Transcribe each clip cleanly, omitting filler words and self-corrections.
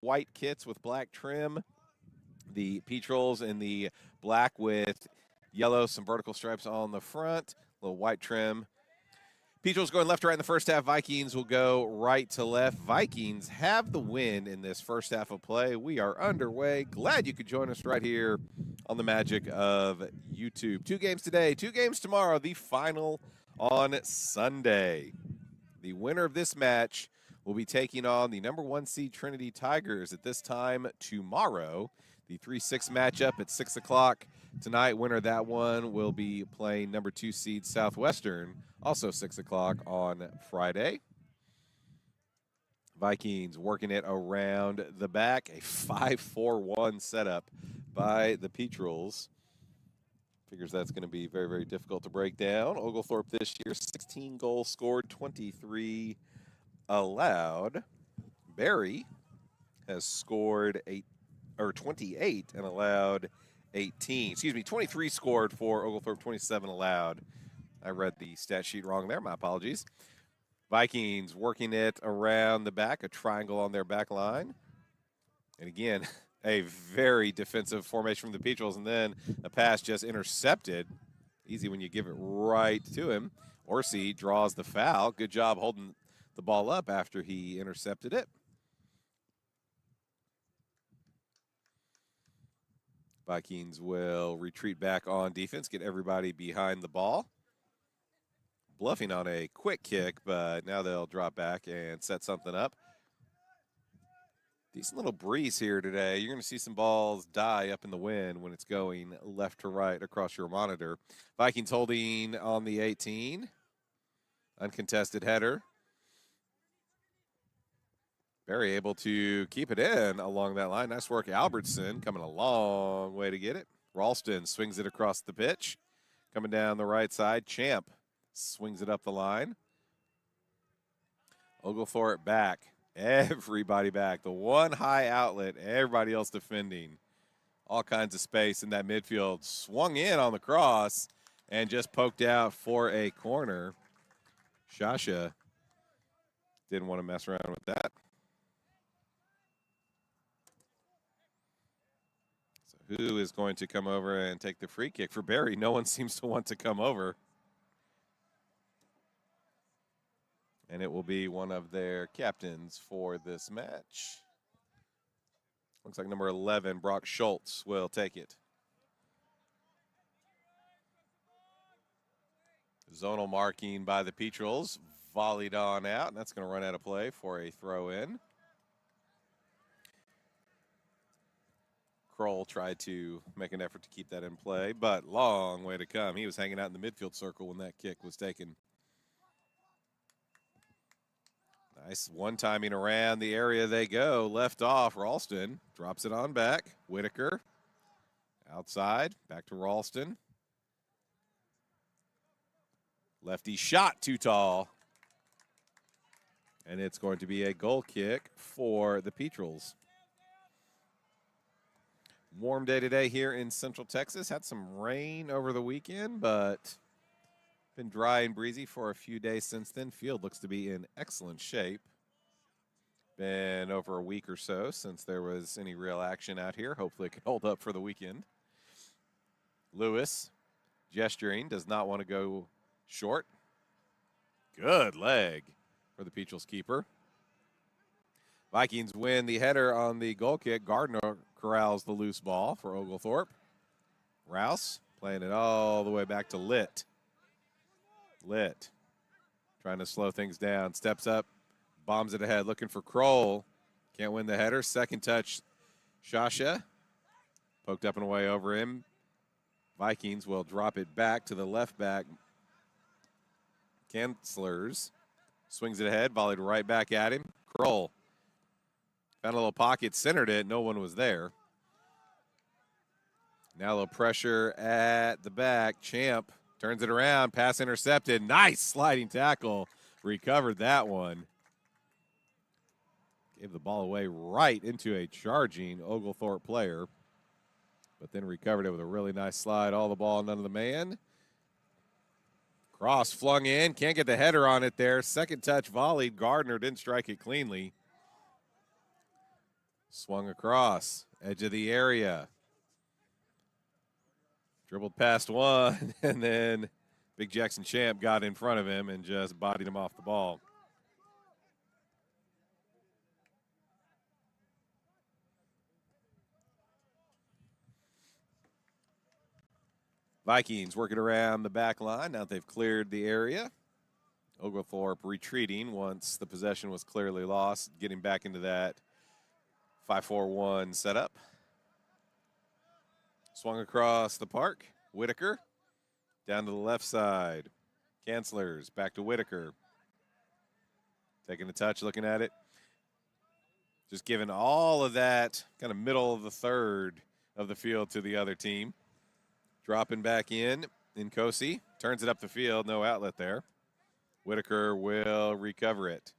white kits with black trim. The Peatrolls in the black with yellow, some vertical stripes on the front, little white trim. Peatrolls going left to right in the first half. Vikings will go right to left. Vikings have the win in this first half of play. We are underway. Glad you could join us right here on the magic of YouTube. 2 games today, 2 games tomorrow. The final on Sunday. The winner of this match will be taking on the number 1 seed Trinity Tigers at this time tomorrow. The 3-6 matchup at 6 o'clock tonight. Winner of that one will be playing number 2 seed Southwestern, also 6 o'clock on Friday. Vikings working it around the back. A 5-4-1 setup by the Peatrolls. Figures that's going to be very, very difficult to break down. Oglethorpe this year, 16 goals scored, 23 allowed. Barry has scored 28 and allowed 18. 23 scored for Oglethorpe, 27 allowed. I read the stat sheet wrong there. My apologies. Vikings working it around the back, a triangle on their back line. And again, a very defensive formation from the Peatrolls, and then a pass just intercepted. Easy when you give it right to him. Orsi draws the foul. Good job holding the ball up after he intercepted it. Vikings will retreat back on defense, get everybody behind the ball. Bluffing on a quick kick, but now they'll drop back and set something up. Decent little breeze here today. You're going to see some balls die up in the wind when it's going left to right across your monitor. Vikings holding on the 18. Uncontested header. Barry able to keep it in along that line. Nice work, Albertson, coming a long way to get it. Ralston swings it across the pitch. Coming down the right side, Champ swings it up the line. Oglethorpe back. Everybody back. The one high outlet, everybody else defending. All kinds of space in that midfield. Swung in on the cross and just poked out for a corner. Shasha didn't want to mess around with that. So who is going to come over and take the free kick for Barry? No one seems to want to come over. And it will be one of their captains for this match. Looks like number 11, Brock Schultz, will take it. Zonal marking by the Peatrolls. Volleyed on out, and that's going to run out of play for a throw-in. Kroll tried to make an effort to keep that in play, but long way to come. He was hanging out in the midfield circle when that kick was taken. Nice one-timing around the area they go. Left off, Ralston drops it on back. Whitaker outside, back to Ralston. Lefty shot too tall. And it's going to be a goal kick for the Peatrolls. Warm day today here in Central Texas. Had some rain over the weekend, but been dry and breezy for a few days since then. Field looks to be in excellent shape. Been over a week or so since there was any real action out here. Hopefully it can hold up for the weekend. Lewis gesturing, does not want to go short. Good leg for the Peatrolls keeper. Vikings win the header on the goal kick. Gardner corrals the loose ball for Oglethorpe. Rouse playing it all the way back to Litt. Litt trying to slow things down. Steps up, bombs it ahead, looking for Kroll. Can't win the header. Second touch, Shasha. Poked up and away over him. Vikings will drop it back to the left back. Kanslers swings it ahead, volleyed right back at him. Kroll found a little pocket, centered it. No one was there. Now a little pressure at the back. Champ turns it around, pass intercepted. Nice sliding tackle. Recovered that one. Gave the ball away right into a charging Oglethorpe player. But then recovered it with a really nice slide. All the ball, none of the man. Cross flung in. Can't get the header on it there. Second touch volleyed. Gardner didn't strike it cleanly. Swung across, edge of the area. Dribbled past one, and then Big Jackson Champ got in front of him and just bodied him off the ball. Vikings working around the back line. Now they've cleared the area. Oglethorpe retreating once the possession was clearly lost, getting back into that 5-4-1 setup. Swung across the park. Whitaker down to the left side. Cancelers back to Whitaker. Taking a touch, looking at it. Just giving all of that kind of middle of the third of the field to the other team. Dropping back in Nkosi. Turns it up the field. No outlet there. Whitaker will recover it.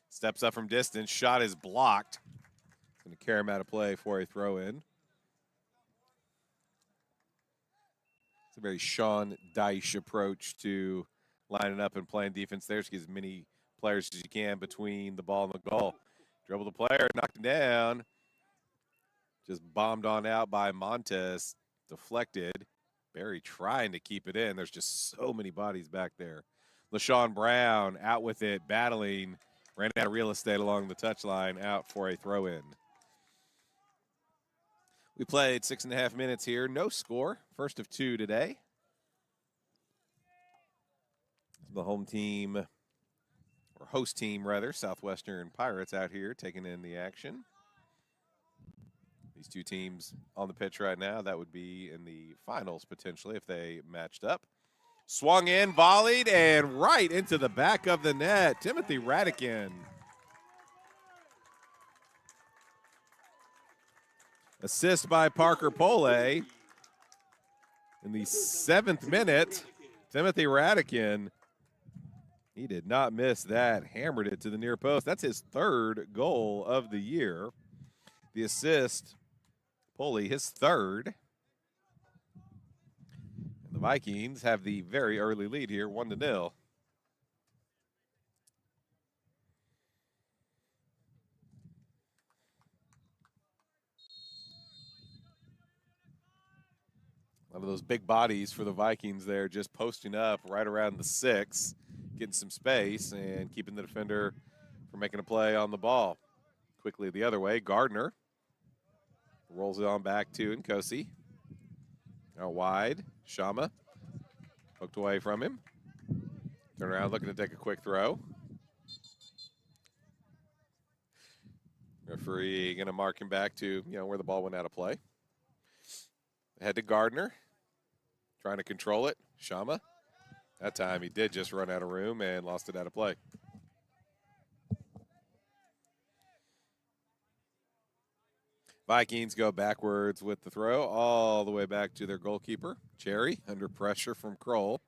Steps up from distance. Shot is blocked. Going to carry him out of play for a throw-in. It's a very Sean Dyche approach to lining up and playing defense there. Just get as many players as you can between the ball and the goal. Dribble the player, knocked him down. Just bombed on out by Montez. Deflected. Barry trying to keep it in. There's just so many bodies back there. LaShawn Brown out with it, battling. Ran out of real estate along the touchline, out for a throw-in. We played 6.5 minutes here. No score. First of 2 today. The home team, or host team rather, Southwestern Pirates out here taking in the action. These two teams on the pitch right now. That would be in the finals potentially if they matched up. Swung in, volleyed, and right into the back of the net. Timothy Radican. Assist by Parker Pole. In the 7th minute, Timothy Radican, he did not miss that. Hammered it to the near post. That's his 3rd goal of the year. The assist, Pole, his 3rd. And the Vikings have the very early lead here, 1-0. One of those big bodies for the Vikings there, just posting up right around the 6, getting some space and keeping the defender from making a play on the ball. Quickly the other way, Gardner rolls it on back to Nkosi. Now wide, Shama poked away from him. Turn around, looking to take a quick throw. Referee going to mark him back to, where the ball went out of play. Head to Gardner. Trying to control it. Shama. That time he did just run out of room and lost it out of play. Vikings go backwards with the throw all the way back to their goalkeeper. Cherry under pressure from Kroll.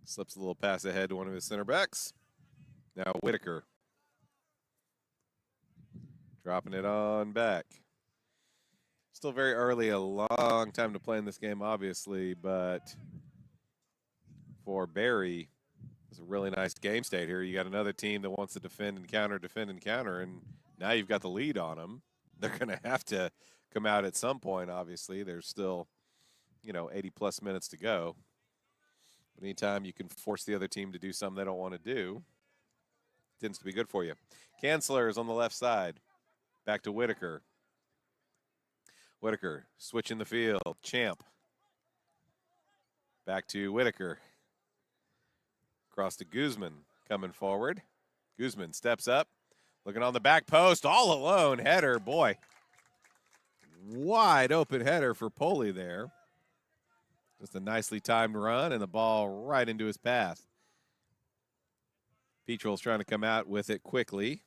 Slips a little pass ahead to one of his center backs. Now Whitaker. Dropping it on back. Still very early, a long time to play in this game, obviously, but for Barry, it's a really nice game state here. You got another team that wants to defend and counter, and now you've got the lead on them. They're going to have to come out at some point, obviously. There's still, 80-plus minutes to go. But anytime you can force the other team to do something they don't want to do, it tends to be good for you. Cancelers on the left side. Back to Whitaker. Whitaker switching the field. Champ. Back to Whitaker. Across to Guzman coming forward. Guzman steps up. Looking on the back post. All alone. Header. Boy. Wide open header for Pole there. Just a nicely timed run and the ball right into his path. Petrel's trying to come out with it quickly.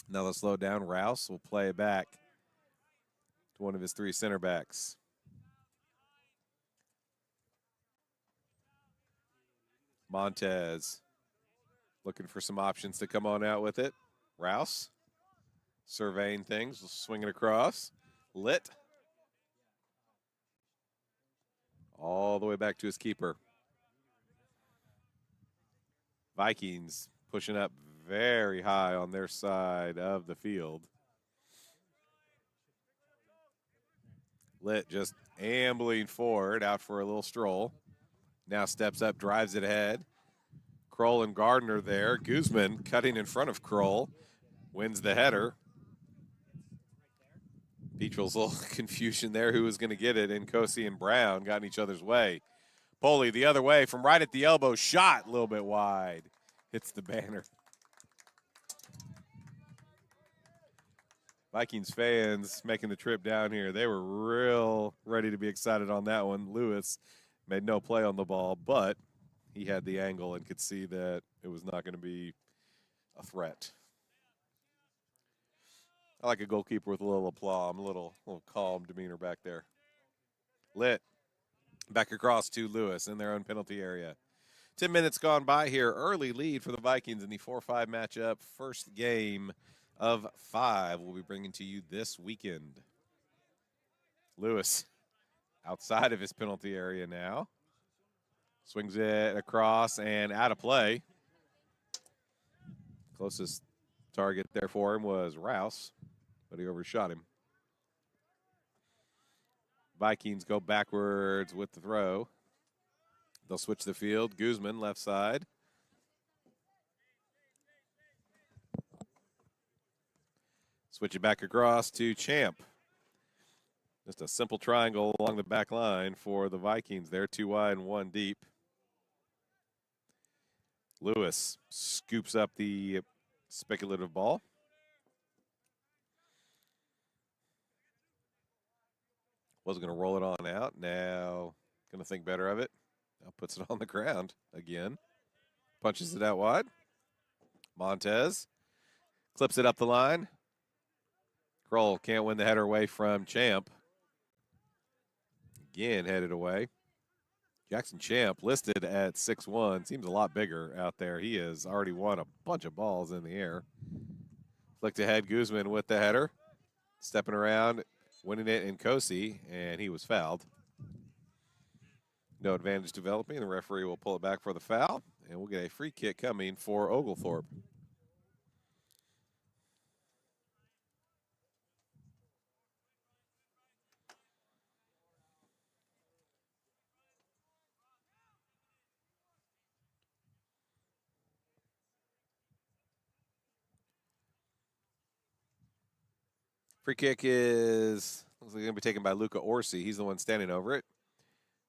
Now they'll slow down. Rouse will play it back to one of his 3 center backs. Montez looking for some options to come on out with it. Rouse surveying things, swinging across. Lit. All the way back to his keeper. Vikings pushing up very high on their side of the field. Lit just ambling forward, out for a little stroll. Now steps up, drives it ahead. Kroll and Gardner there. Guzman cutting in front of Kroll. Wins the header. Petrel's a little confusion there who was going to get it. Nkosi and Brown got in each other's way. Poli the other way from right at the elbow. Shot a little bit wide. Hits the banner. Vikings fans making the trip down here, they were real ready to be excited on that one. Lewis made no play on the ball, but he had the angle and could see that it was not going to be a threat. I like a goalkeeper with a little aplomb, a little calm demeanor back there. Lit. Back across to Lewis in their own penalty area. 10 minutes gone by here. Early lead for the Vikings in the 4-5 matchup. First game of 5 we'll be bringing to you this weekend. Lewis outside of his penalty area now. Swings it across and out of play. Closest target there for him was Rouse, but he overshot him. Vikings go backwards with the throw. They'll switch the field. Guzman, left side. Switch it back across to Champ. Just a simple triangle along the back line for the Vikings there. 2 wide and 1 deep. Lewis scoops up the speculative ball. Was going to roll it on out. Now going to think better of it. Now puts it on the ground again. Punches it out wide. Montez clips it up the line. Kroll can't win the header away from Champ. Again headed away. Jackson Champ listed at 6'1". Seems a lot bigger out there. He has already won a bunch of balls in the air. Flicked ahead, Guzman with the header. Stepping around, winning it in Nkosi, and he was fouled. No advantage developing. The referee will pull it back for the foul, and we'll get a free kick coming for Oglethorpe. Free kick is going to be taken by Luca Orsi. He's the one standing over it.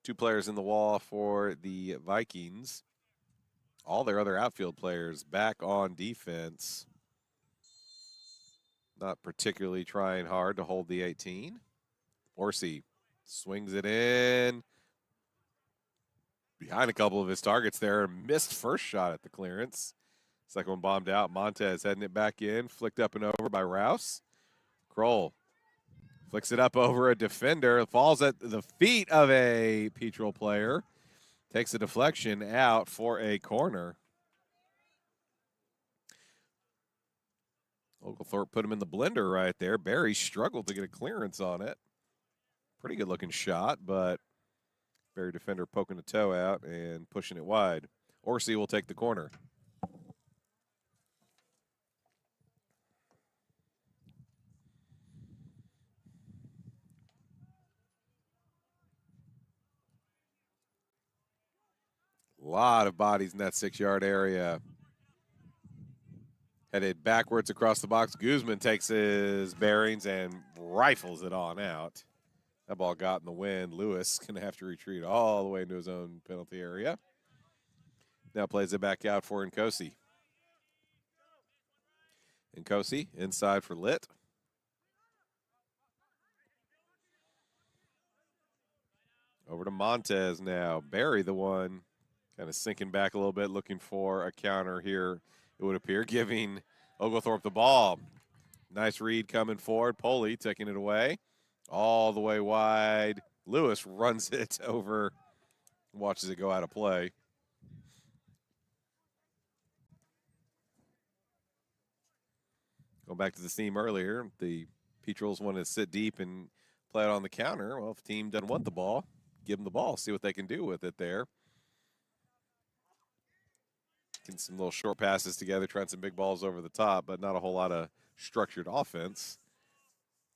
2 players in the wall for the Vikings. All their other outfield players back on defense. Not particularly trying hard to hold the 18. Orsi swings it in. Behind a couple of his targets there. Missed first shot at the clearance. Second one bombed out. Montez heading it back in. Flicked up and over by Rouse. Kroll flicks it up over a defender. Falls at the feet of a Petrel player. Takes a deflection out for a corner. Oglethorpe put him in the blender right there. Barry struggled to get a clearance on it. Pretty good looking shot, but Barry defender poking the toe out and pushing it wide. Orsi will take the corner. A lot of bodies in that 6-yard area. Headed backwards across the box. Guzman takes his bearings and rifles it on out. That ball got in the wind. Lewis going to have to retreat all the way into his own penalty area. Now plays it back out for Nkosi. Nkosi inside for Lit. Over to Montez now. Barry, the one kind of sinking back a little bit, looking for a counter here, it would appear, giving Oglethorpe the ball. Nice read coming forward. Poli taking it away. All the way wide. Lewis runs it over, watches it go out of play. Going back to the theme earlier, the Petrels wanted to sit deep and play it on the counter. Well, if the team doesn't want the ball, give them the ball, see what they can do with it there. Getting some little short passes together, trying some big balls over the top, but not a whole lot of structured offense.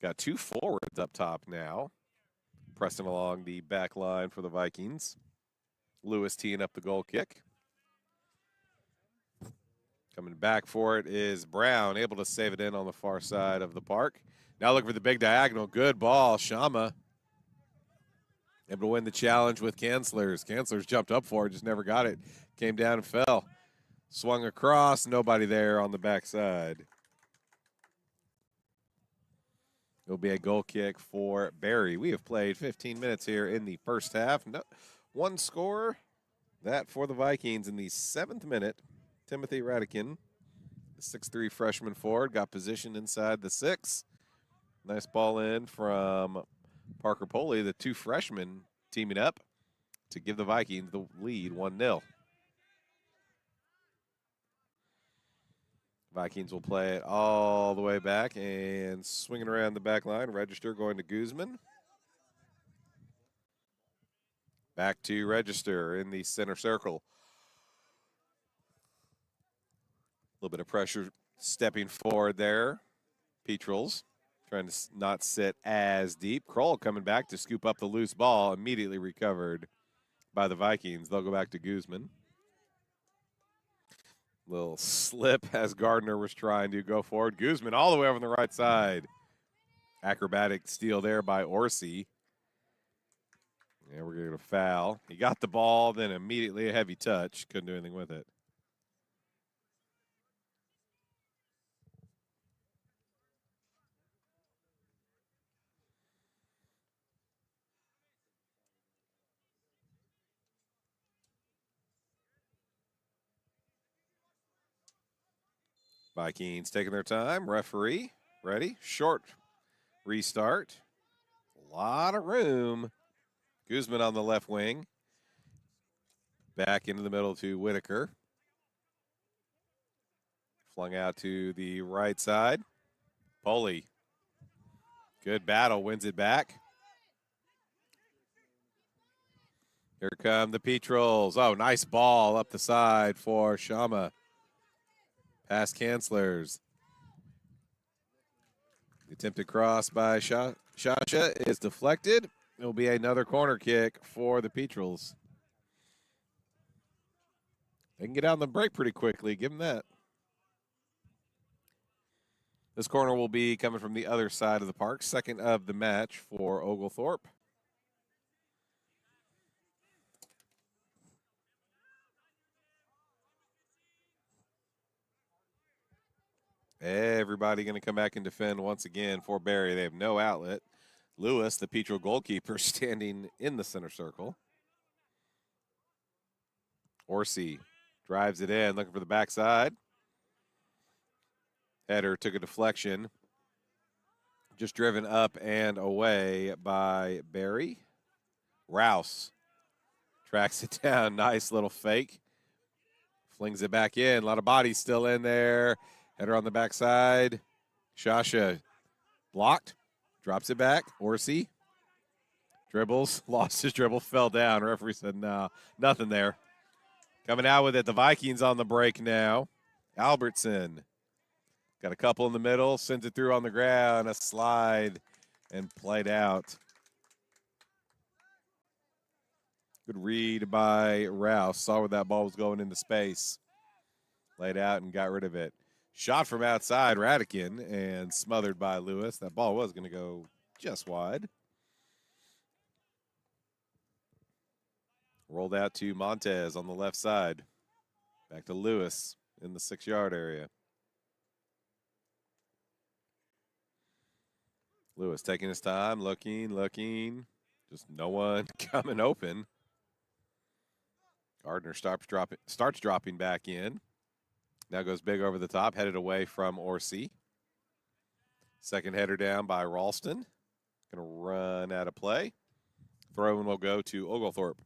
Got 2 forwards up top now. Pressing along the back line for the Vikings. Lewis teeing up the goal kick. Coming back for it is Brown, able to save it in on the far side of the park. Now looking for the big diagonal. Good ball. Shama able to win the challenge with Kanslers. Kanslers jumped up for it, just never got it. Came down and fell. Swung across, nobody there on the backside. It'll be a goal kick for Barry. We have played 15 minutes here in the first half. No, one score. That for the Vikings in the 7th minute. Timothy Radican, the 6'3" freshman forward, got positioned inside the 6. Nice ball in from Parker Poley, the 2 freshmen teaming up to give the Vikings the lead 1-0. Vikings will play it all the way back and swinging around the back line. Register going to Guzman. Back to Register in the center circle. A little bit of pressure stepping forward there. Petrels trying to not sit as deep. Kroll coming back to scoop up the loose ball, immediately recovered by the Vikings. They'll go back to Guzman. Little slip as Gardner was trying to go forward. Guzman all the way over on the right side. Acrobatic steal there by Orsi. Yeah, we're going to foul. He got the ball, then immediately a heavy touch. Couldn't do anything with it. Vikings taking their time. Referee ready. Short restart. A lot of room. Guzman on the left wing. Back into the middle to Whitaker. Flung out to the right side. Poley. Good battle. Wins it back. Here come the Petrels. Oh, nice ball up the side for Shama. Past Kanslers. The attempted cross by Shasha is deflected. It will be another corner kick for the Petrels. They can get out on the break pretty quickly. Give them that. This corner will be coming from the other side of the park. Second of the match for Oglethorpe. Everybody going to come back and defend once again for Barry. They have no outlet. Lewis, the Petrel goalkeeper, standing in the center circle. Orsi drives it in, looking for the backside. Header took a deflection. Just driven up and away by Barry. Rouse tracks it down. Nice little fake. Flings it back in. A lot of bodies still in there. Header on the backside. Shasha blocked. Drops it back. Orsi dribbles. Lost his dribble. Fell down. Referee said, no, nothing there. Coming out with it. The Vikings on the break now. Albertson. Got a couple in the middle. Sends it through on the ground. A slide and played out. Good read by Rouse. Saw where that ball was going into space. Laid out and got rid of it. Shot from outside, Radican, and smothered by Lewis. That ball was going to go just wide. Rolled out to Montez on the left side. Back to Lewis in the 6-yard area. Lewis taking his time, looking. Just no one coming open. Gardner starts dropping back in. Now goes big over the top, headed away from Orsi. Second header down by Ralston. Going to run out of play. Throw-in will go to Oglethorpe.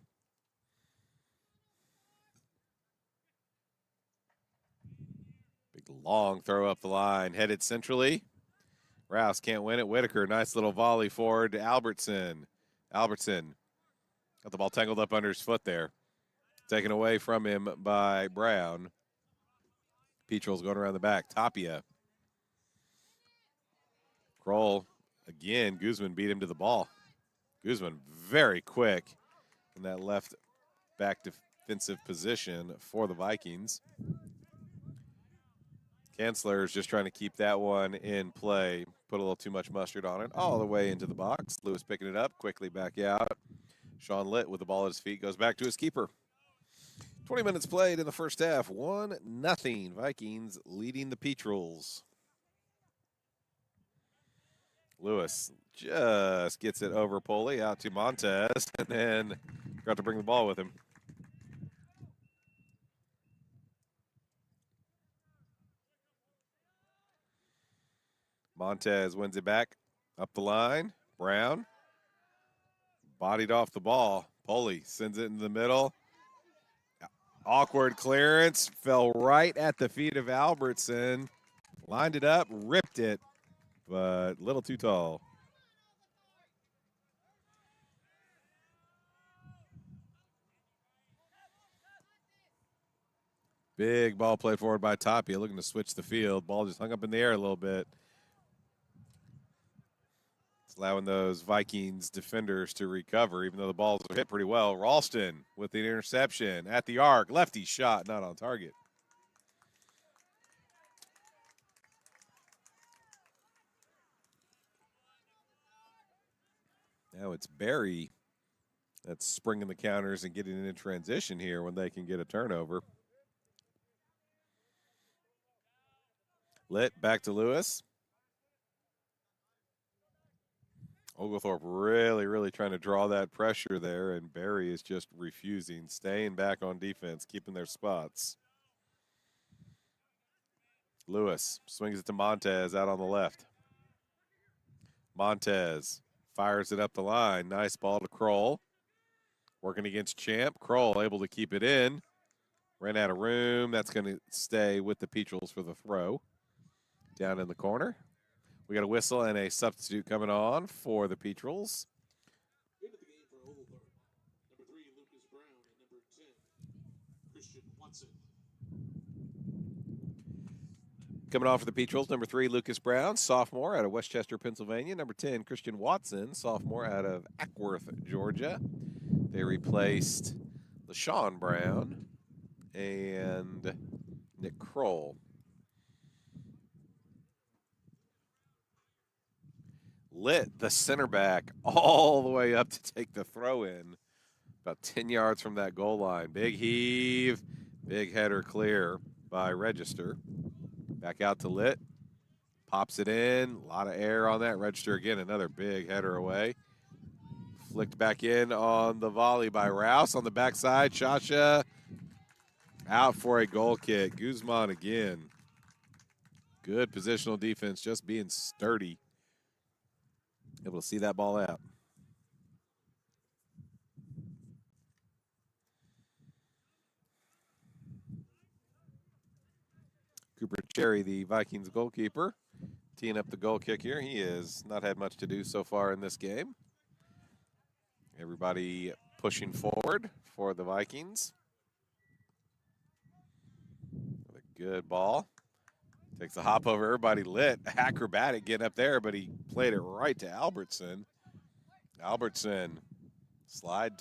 Big long throw up the line, headed centrally. Rouse can't win it. Whitaker, nice little volley forward to Albertson. Albertson got the ball tangled up under his foot there. Taken away from him by Brown. Petrel's going around the back. Tapia. Kroll. Again, Guzman beat him to the ball. Guzman very quick in that left back defensive position for the Vikings. Kanzler is just trying to keep that one in play. Put a little too much mustard on it. All the way into the box. Lewis picking it up, quickly back out. Sean Litt with the ball at his feet goes back to his keeper. 20 minutes played in the first half. 1-0. Vikings leading the Petrels. Lewis just gets it over Poli out to Montez, and then got to bring the ball with him. Montez wins it back up the line. Brown bodied off the ball. Poli sends it in the middle. Awkward clearance. Fell right at the feet of Albertson. Lined it up, ripped it, but a little too tall. Big ball played forward by Tapia, looking to switch the field. Ball just hung up in the air a little bit. It's allowing those Vikings defenders to recover, even though the balls are hit pretty well. Ralston with the interception at the arc. Lefty shot, not on target. Now it's Barry that's springing the counters and getting in transition here when they can get a turnover. Litt back to Lewis. Oglethorpe really trying to draw that pressure there, and Barry is just refusing, staying back on defense, keeping their spots. Lewis swings it to Montez out on the left. Montez fires it up the line. Nice ball to Kroll. Working against Champ. Kroll able to keep it in. Ran out of room. That's going to stay with the Petrels for the throw. Down in the corner. We got a whistle and a substitute coming on for the Petrels. Into the game for Oglethorpe. Number 3, Lucas Brown, and number 10, Christian Watson. Coming on for the Petrels, number 3, Lucas Brown, sophomore out of Westchester, Pennsylvania. Number 10, Christian Watson, sophomore out of Ackworth, Georgia. They replaced LaShawn Brown and Nick Kroll. Litt, the center back, all the way up to take the throw in. About 10 yards from that goal line. Big heave, big header clear by Register. Back out to Litt. Pops it in. A lot of air on that. Register again, another big header away. Flicked back in on the volley by Rouse on the backside. Shasha out for a goal kick. Guzman again. Good positional defense, just being sturdy. Able to see that ball out. Cooper Cherry, the Vikings goalkeeper, teeing up the goal kick here. He has not had much to do so far in this game. Everybody pushing forward for the Vikings. With a good ball. Takes the hop over everybody. Litt. Acrobatic getting up there, but he played it right to Albertson. Albertson slide.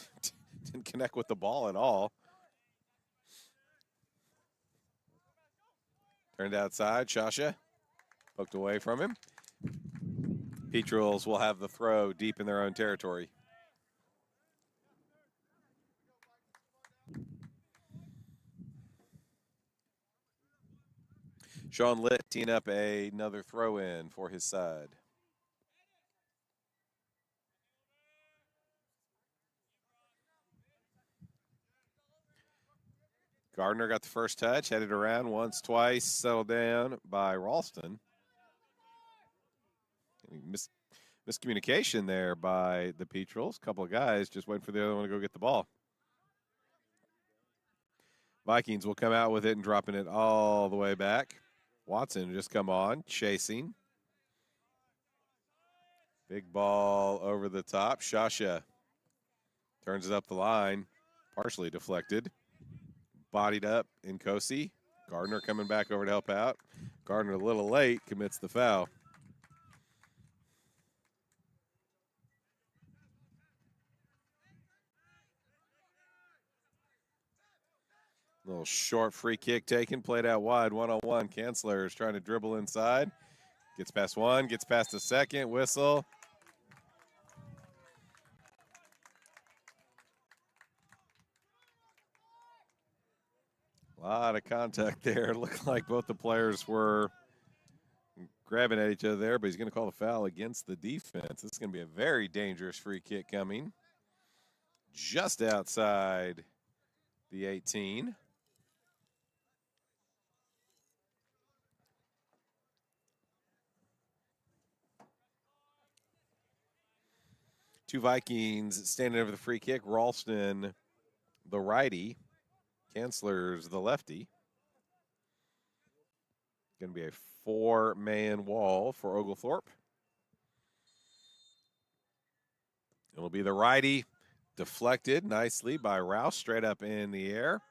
Didn't connect with the ball at all. Turned outside. Shasha poked away from him. Petrels will have the throw deep in their own territory. Sean Litt teeing up another throw in for his side. Gardner got the first touch, headed around once, twice, settled down by Ralston. Miscommunication there by the Petrels. A couple of guys just waiting for the other one to go get the ball. Vikings will come out with it and dropping it all the way back. Watson just come on, chasing. Big ball over the top. Shasha turns it up the line, partially deflected. Bodied up in Nkosi. Gardner coming back over to help out. Gardner a little late, commits the foul. Little short free kick taken, played out wide, one-on-one. Kanzler is trying to dribble inside. Gets past one, gets past the second, whistle. A lot of contact there. Looked like both the players were grabbing at each other there, but he's going to call the foul against the defense. This is going to be a very dangerous free kick coming. Just outside the 18. Two Vikings standing over the free kick. Ralston, the righty. Kanzler's the lefty. Going to be a four-man wall for Oglethorpe. It'll be the righty, deflected nicely by Rouse, straight up in the air.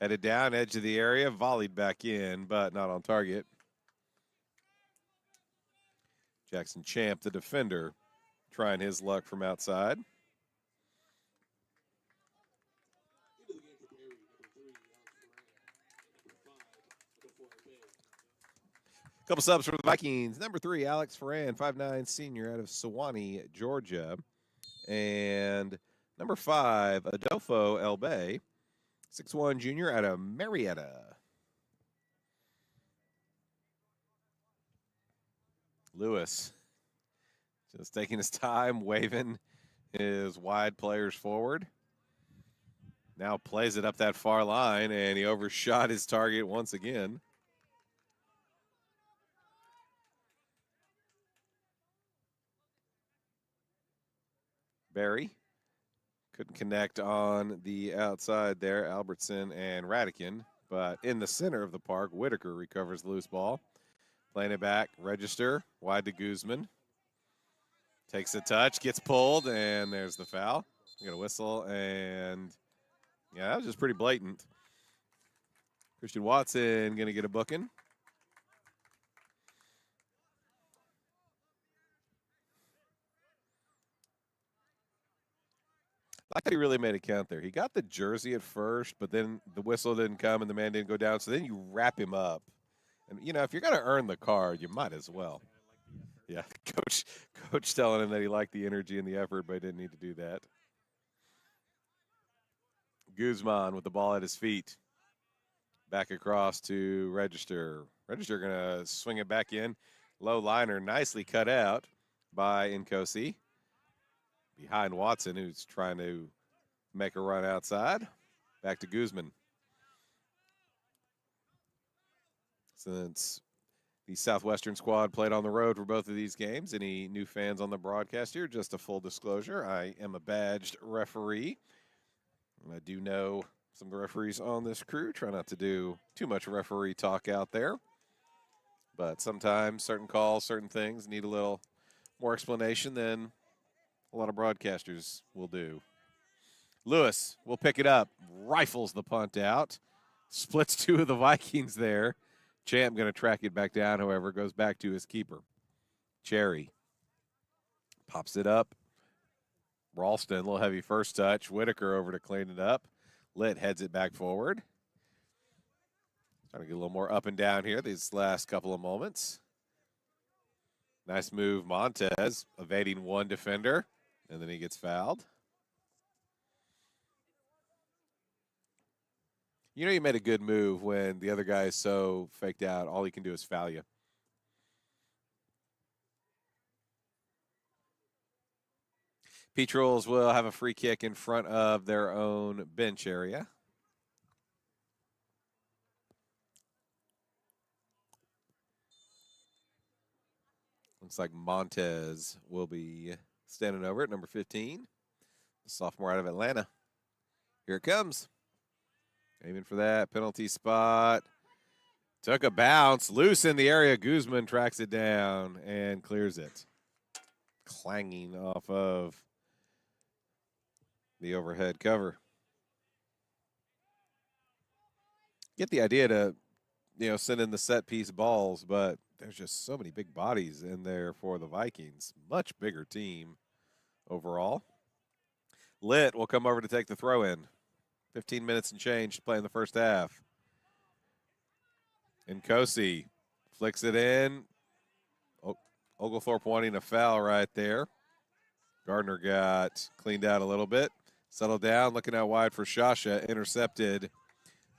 Headed down, edge of the area, volleyed back in, but not on target. Jackson Champ, the defender, trying his luck from outside. Couple subs for the Vikings. Number 3, Alex Ferran, 5'9", senior out of Sewanee, Georgia. And number 5, Adolfo Elbey, 6'1", junior out of Marietta. Lewis just taking his time, waving his wide players forward. Now plays it up that far line, and he overshot his target once again. Barry couldn't connect on the outside there, Albertson and Radican, but in the center of the park, Whitaker recovers the loose ball. Playing it back, Register, wide to Guzman. Takes a touch, gets pulled, and there's the foul. We got a whistle, and yeah, that was just pretty blatant. Christian Watson going to get a booking. I thought he really made a count there. He got the jersey at first, but then the whistle didn't come and the man didn't go down. So then you wrap him up. And, you know, if you're going to earn the card, you might as well. Yeah, coach telling him that he liked the energy and the effort, but he didn't need to do that. Guzman with the ball at his feet. Back across to Register. Register going to swing it back in. Low liner, nicely cut out by Nkosi. Behind Watson, who's trying to make a run outside. Back to Guzman. Since the Southwestern squad played on the road for both of these games, any new fans on the broadcast here, just a full disclosure, I am a badged referee. And I do know some of the referees on this crew. Try not to do too much referee talk out there. But sometimes certain calls, certain things need a little more explanation than a lot of broadcasters will do. Lewis will pick it up, rifles the punt out, splits two of the Vikings there. Champ going to track it back down, however, goes back to his keeper. Cherry pops it up. Ralston, a little heavy first touch. Whitaker over to clean it up. Litt heads it back forward. Trying to get a little more up and down here these last couple of moments. Nice move, Montez, evading one defender, and then he gets fouled. You know you made a good move when the other guy is so faked out, all he can do is foul you. Petrels will have a free kick in front of their own bench area. Looks like Montez will be standing over at number 15. The sophomore out of Atlanta. Here it comes. Aiming for that penalty spot. Took a bounce. Loose in the area. Guzman tracks it down and clears it. Clanging off of the overhead cover. Get the idea to, send in the set piece balls, but there's just so many big bodies in there for the Vikings. Much bigger team overall. Litt will come over to take the throw in. 15 minutes and change to play in the first half. And Kosi flicks it in. Oglethorpe wanting a foul right there. Gardner got cleaned out a little bit. Settled down, looking out wide for Shasha. Intercepted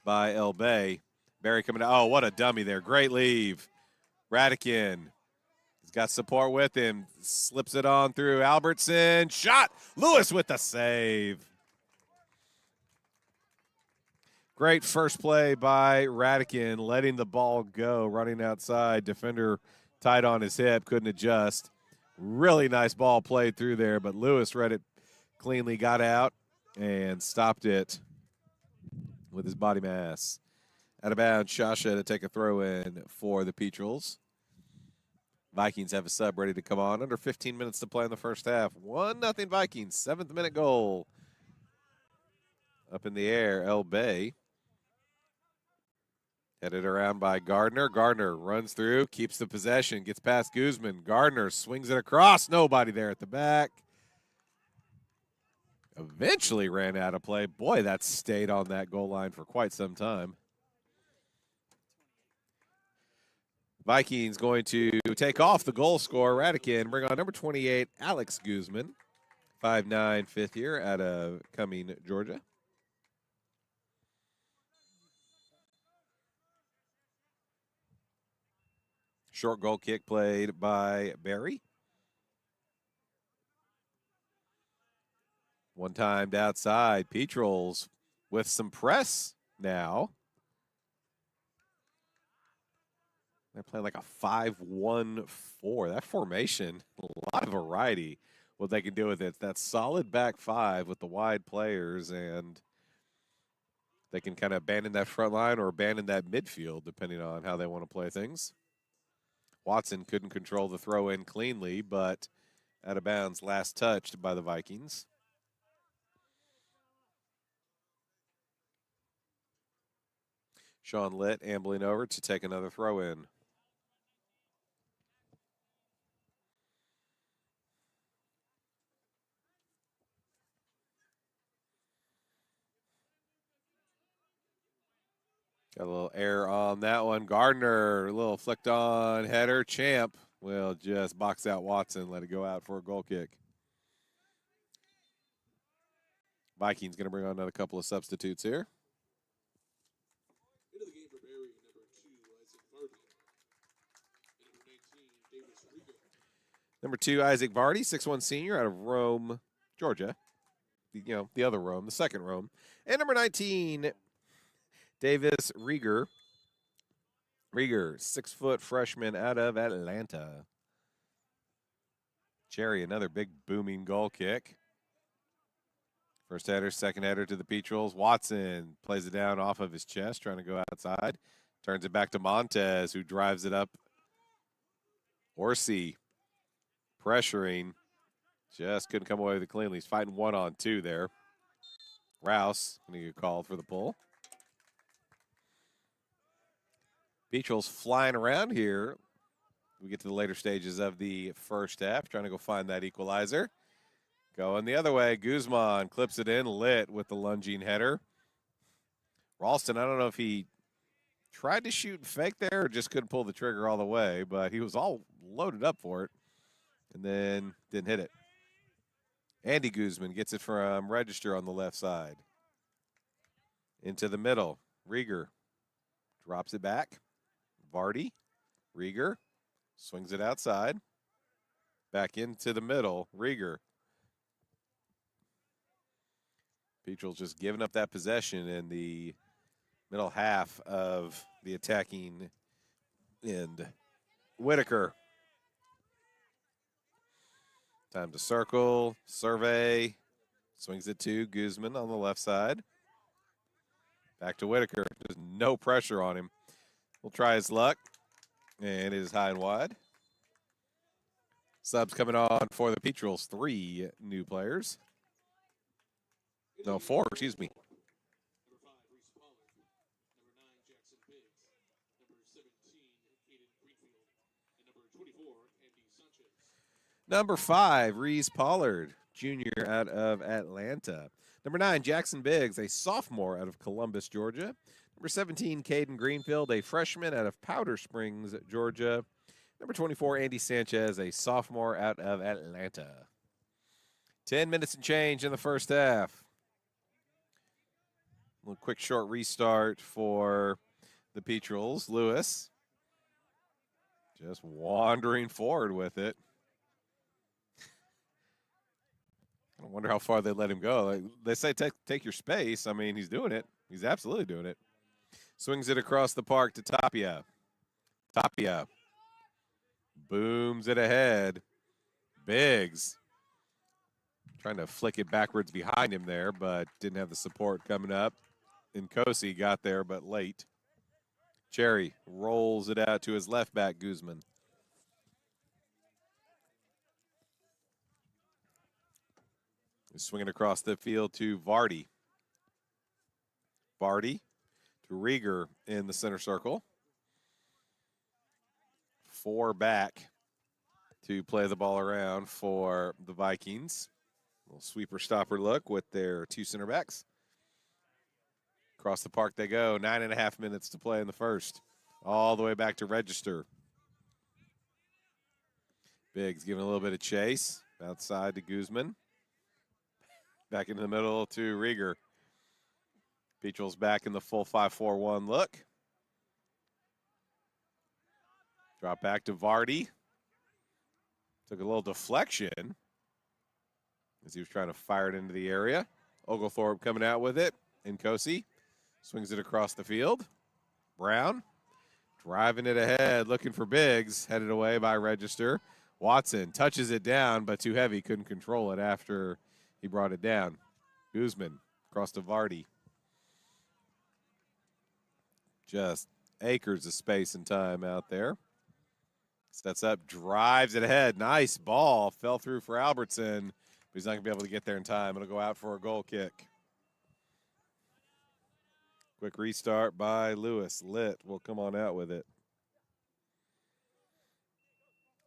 by El Bay. Barry coming out. Oh, what a dummy there. Great leave. Radican. He's got support with him. Slips it on through. Albertson. Shot. Lewis with the save. Great first play by Radican, letting the ball go, running outside. Defender tight on his hip, couldn't adjust. Really nice ball played through there, but Lewis read it cleanly, got out, and stopped it with his body mass. Out of bounds, Shasha to take a throw in for the Petrels. Vikings have a sub ready to come on. Under 15 minutes to play in the first half. 1-0 Vikings, 7th minute goal. Up in the air, El Bay. Headed around by Gardner. Gardner runs through, keeps the possession, gets past Guzman. Gardner swings it across. Nobody there at the back. Eventually ran out of play. Boy, that stayed on that goal line for quite some time. Vikings going to take off the goal scorer, Radican, bring on number 28, Alex Guzman, 5'9", fifth year out of Cumming, Georgia. Short goal kick played by Barry. One timed outside. Petrels with some press now. They're playing like a 5-1-4. That formation, a lot of variety. What they can do with it. That solid back five with the wide players, and they can kind of abandon that front line or abandon that midfield, depending on how they want to play things. Watson couldn't control the throw in cleanly, but out of bounds, last touched by the Vikings. Sean Litt ambling over to take another throw in. Got a little air on that one. Gardner, a little flicked on header. Champ will just box out Watson, let it go out for a goal kick. Vikings going to bring on another couple of substitutes here. Into the game for Barry, number 2, Isaac Vardy. And number 19, Davis Rigo. Number 2, Isaac Vardy, 6'1" senior out of Rome, Georgia. The other Rome, the second Rome. And number 19, Davis Rieger. Rieger, 6-foot freshman out of Atlanta. Cherry, another big booming goal kick. First header, second header to the Petrels. Watson plays it down off of his chest, trying to go outside. Turns it back to Montez, who drives it up. Orsi pressuring. Just couldn't come away with it cleanly. He's fighting 1-on-2 there. Rouse going to get called for the pull. Petrels flying around here. We get to the later stages of the first half, trying to go find that equalizer. Going the other way, Guzman clips it in, Lit with the lunging header. Ralston, I don't know if he tried to shoot and fake there or just couldn't pull the trigger all the way, but he was all loaded up for it and then didn't hit it. Andy Guzman gets it from Register on the left side. Into the middle, Rieger drops it back. Vardy, Rieger, swings it outside. Back into the middle, Rieger. Petrels just giving up that possession in the middle half of the attacking end. Whitaker. Time to circle, survey. Swings it to Guzman on the left side. Back to Whitaker. There's no pressure on him. We'll try his luck. And it is high and wide. Subs coming on for the Petrels. 3 new players. No, 4, excuse me. Number 5, Reese Pollard. Number 9, Jackson Biggs. Number 17, Aiden Greenfield. And number 24, Andy Sanchez. Number 5, Reese Pollard. junior out of Atlanta. Number 9, Jackson Biggs, a sophomore out of Columbus, Georgia. Number 17, Caden Greenfield, a freshman out of Powder Springs, Georgia. Number 24, Andy Sanchez, a sophomore out of Atlanta. 10 minutes and change in the first half. A little quick short restart for the Petrels. Lewis just wandering forward with it. I wonder how far they let him go. Like, they say take your space. I mean, he's doing it. He's absolutely doing it. Swings it across the park to Tapia. Tapia booms it ahead. Biggs trying to flick it backwards behind him there, but didn't have the support coming up. Nkosi got there, but late. Cherry rolls it out to his left back, Guzman. He's swinging across the field to Vardy. Vardy to Rieger in the center circle. 4 back to play the ball around for the Vikings. A little sweeper stopper look with their 2 center backs. Across the park they go. 9.5 minutes to play in the first. All the way back to Register. Biggs giving a little bit of chase. Outside to Guzman. Back into the middle to Rieger. Petrel's back in the full 5-4-1 look. Drop back to Vardy. Took a little deflection as he was trying to fire it into the area. Oglethorpe coming out with it. Nkosi swings it across the field. Brown driving it ahead, looking for Biggs. Headed away by Register. Watson touches it down, but too heavy. Couldn't control it after he brought it down. Guzman across to Vardy. Just acres of space and time out there. Sets up, drives it ahead. Nice ball. Fell through for Albertson, but he's not going to be able to get there in time. It'll go out for a goal kick. Quick restart by Lewis. Litt will come on out with it.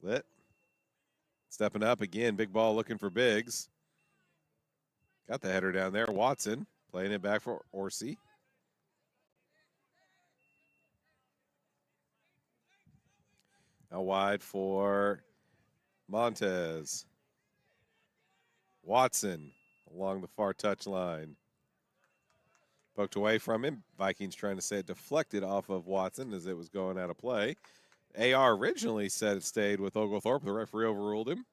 Litt stepping up again. Big ball looking for Biggs. Got the header down there. Watson playing it back for Orsi. Now wide for Montez. Watson along the far touch line. Poked away from him. Vikings trying to say it deflected off of Watson as it was going out of play. AR originally said it stayed with Oglethorpe. The referee overruled him.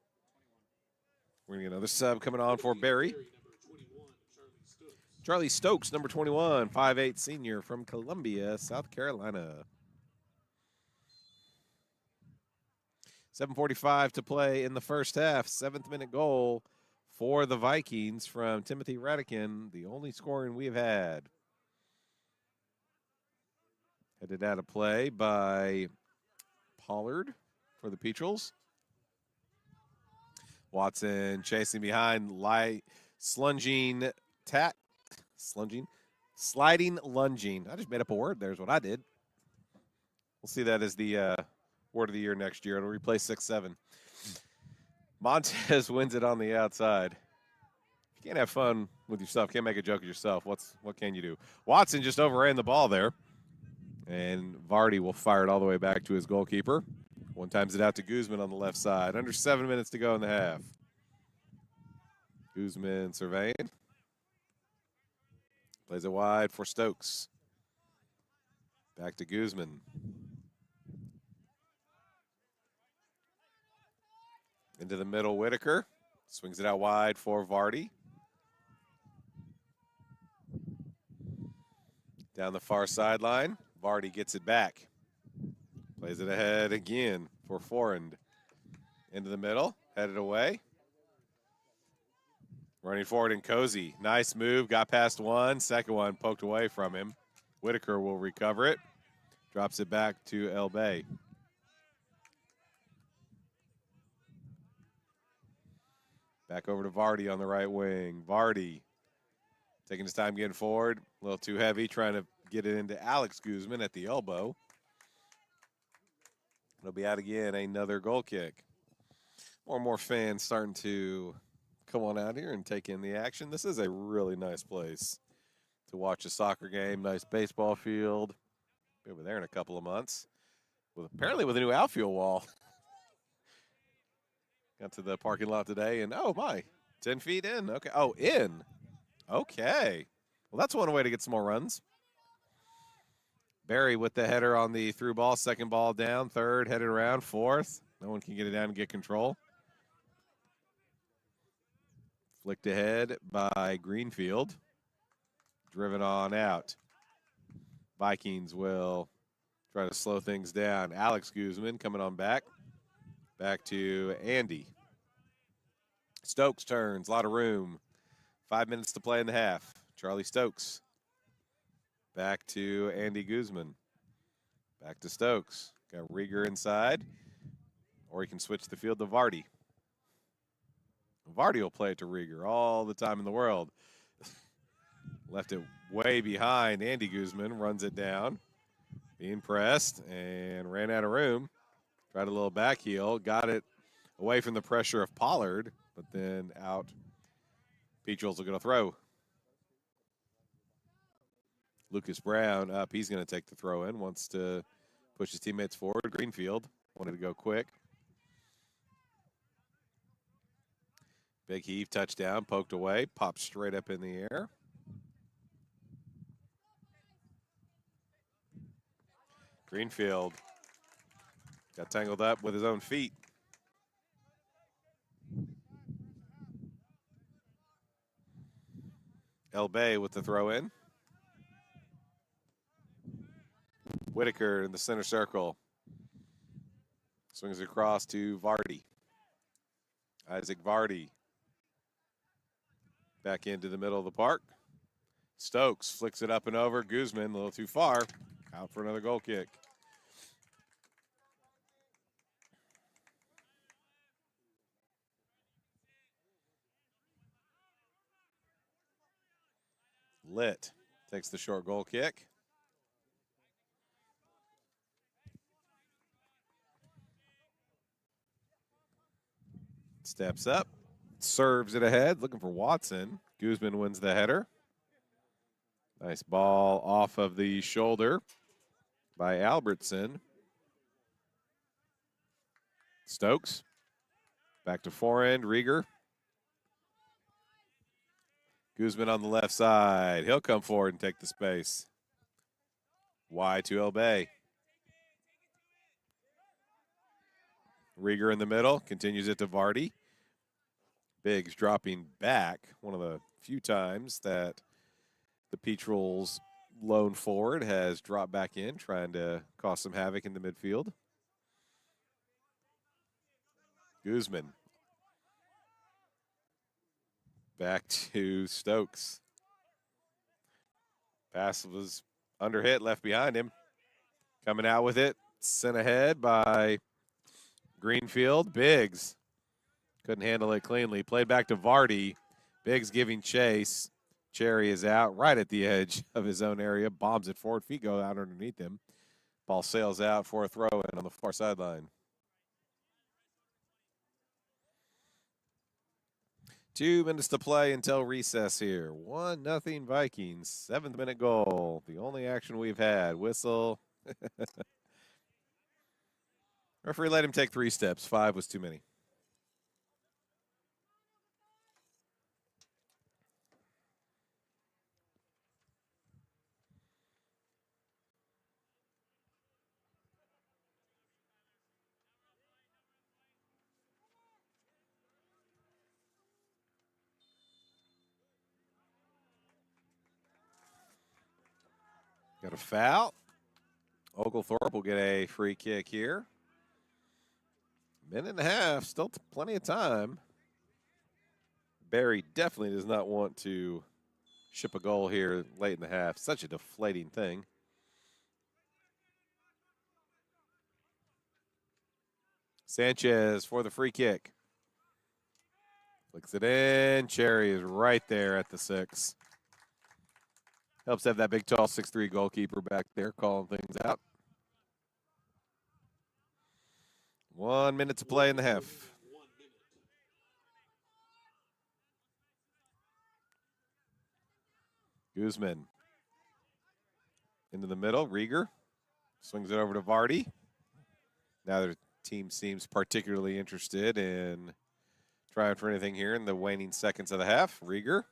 We're going to get another sub coming on for Barry. Charlie Stokes, number 21, 5'8" senior from Columbia, South Carolina. 7:45 to play in the first half. 7th minute goal for the Vikings from Timothy Radican, the only scoring we have had. Headed out of play by Pollard for the Petrels. Watson chasing behind, sliding, lunging. I just made up a word there is what I did. We'll see that as the word of the year next year. It'll replace 6-7. Montez wins it on the outside. If you can't have fun with yourself, can't make a joke of yourself, what can you do? Watson just overran the ball there. And Vardy will fire it all the way back to his goalkeeper. One times it out to Guzman on the left side. Under 7 minutes to go in the half. Guzman surveying. Plays it wide for Stokes. Back to Guzman. Into the middle, Whitaker. Swings it out wide for Vardy. Down the far sideline. Vardy gets it back. Plays it ahead again for Forend. Into the middle. Headed away. Running forward in Cozy. Nice move. Got past one. Second one poked away from him. Whitaker will recover it. Drops it back to El Bay. Back over to Vardy on the right wing. Vardy taking his time getting forward. A little too heavy, trying to get it into Alex Guzman at the elbow. It'll be out again, another goal kick. More and more fans starting to come on out here and take in the action. This is a really nice place to watch a soccer game. Nice baseball field. Be over there in a couple of months. Apparently with a new outfield wall. Got to the parking lot today, and oh my, 10 feet in. Okay. Oh, in. Okay. Well, that's one way to get some more runs. Barry with the header on the through ball. Second ball down. Third, headed around. Fourth. No one can get it down and get control. Flicked ahead by Greenfield. Driven on out. Vikings will try to slow things down. Alex Guzman coming on back. Back to Andy. Stokes turns. A lot of room. 5 minutes to play in the half. Charlie Stokes. Back to Andy Guzman. Back to Stokes. Got Rieger inside. Or he can switch the field to Vardy. Vardy will play it to Rieger all the time in the world. Left it way behind. Andy Guzman runs it down. Being pressed and ran out of room. Tried a little back heel. Got it away from the pressure of Pollard. But then out. Petrels will get a throw. Lucas Brown up. He's going to take the throw in. Wants to push his teammates forward. Greenfield wanted to go quick. Big heave, touchdown, poked away, popped straight up in the air. Greenfield got tangled up with his own feet. El Bay with the throw in. Whitaker in the center circle. Swings across to Vardy. Isaac Vardy. Back into the middle of the park. Stokes flicks it up and over. Guzman a little too far. Out for another goal kick. Litt takes the short goal kick. Steps up, serves it ahead, looking for Watson. Guzman wins the header. Nice ball off of the shoulder by Albertson. Stokes, back to forehand, Rieger. Guzman on the left side. He'll come forward and take the space. Wide to El Bay. Rieger in the middle, continues it to Vardy. Biggs dropping back, one of the few times that the Petrels lone forward has dropped back in, trying to cause some havoc in the midfield. Guzman. Back to Stokes. Pass was under hit, left behind him. Coming out with it, sent ahead by Greenfield. Biggs couldn't handle it cleanly. Played back to Vardy. Biggs giving chase. Cherry is out right at the edge of his own area. Bombs it forward. Feet go out underneath him. Ball sails out for a throw in on the far sideline. 2 minutes to play until recess here. 1-0 Vikings. 7th minute goal. The only action we've had. Whistle. Referee let him take 3 steps. 5 was too many. Got a foul. Oglethorpe will get a free kick here. Minute and a half, still plenty of time. Barry definitely does not want to ship a goal here late in the half. Such a deflating thing. Sanchez for the free kick. Flicks it in. Cherry is right there at the 6. Helps have that big, tall 6'3" goalkeeper back there calling things out. 1 minute to play in the half. Guzman into the middle. Rieger swings it over to Vardy. Now their team seems particularly interested in trying for anything here in the waning seconds of the half. Rieger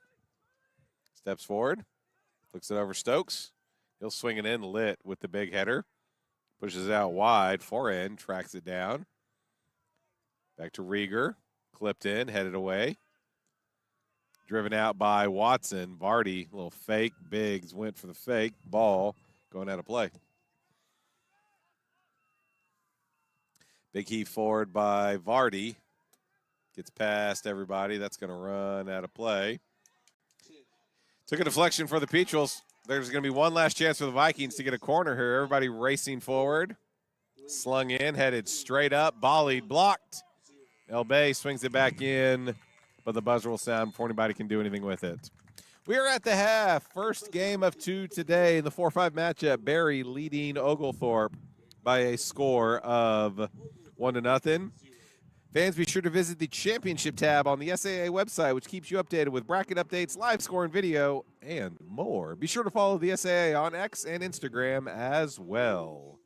steps forward, looks it over Stokes. He'll swing it in, lit with the big header. Pushes it out wide, forehand, tracks it down. Back to Rieger, clipped in, headed away. Driven out by Watson. Vardy, little fake. Biggs went for the fake. Ball going out of play. Big heave forward by Vardy. Gets past everybody. That's going to run out of play. Took a deflection for the Petrels. There's going to be one last chance for the Vikings to get a corner here. Everybody racing forward. Slung in, headed straight up. Volleyed, blocked. El Bay swings it back in, but the buzzer will sound before anybody can do anything with it. We are at the half. First game of 2 today in the 4-5 matchup. Barry leading Oglethorpe by a score of 1-0. Fans, be sure to visit the championship tab on the SAA website, which keeps you updated with bracket updates, live score and video, and more. Be sure to follow the SAA on X and Instagram as well.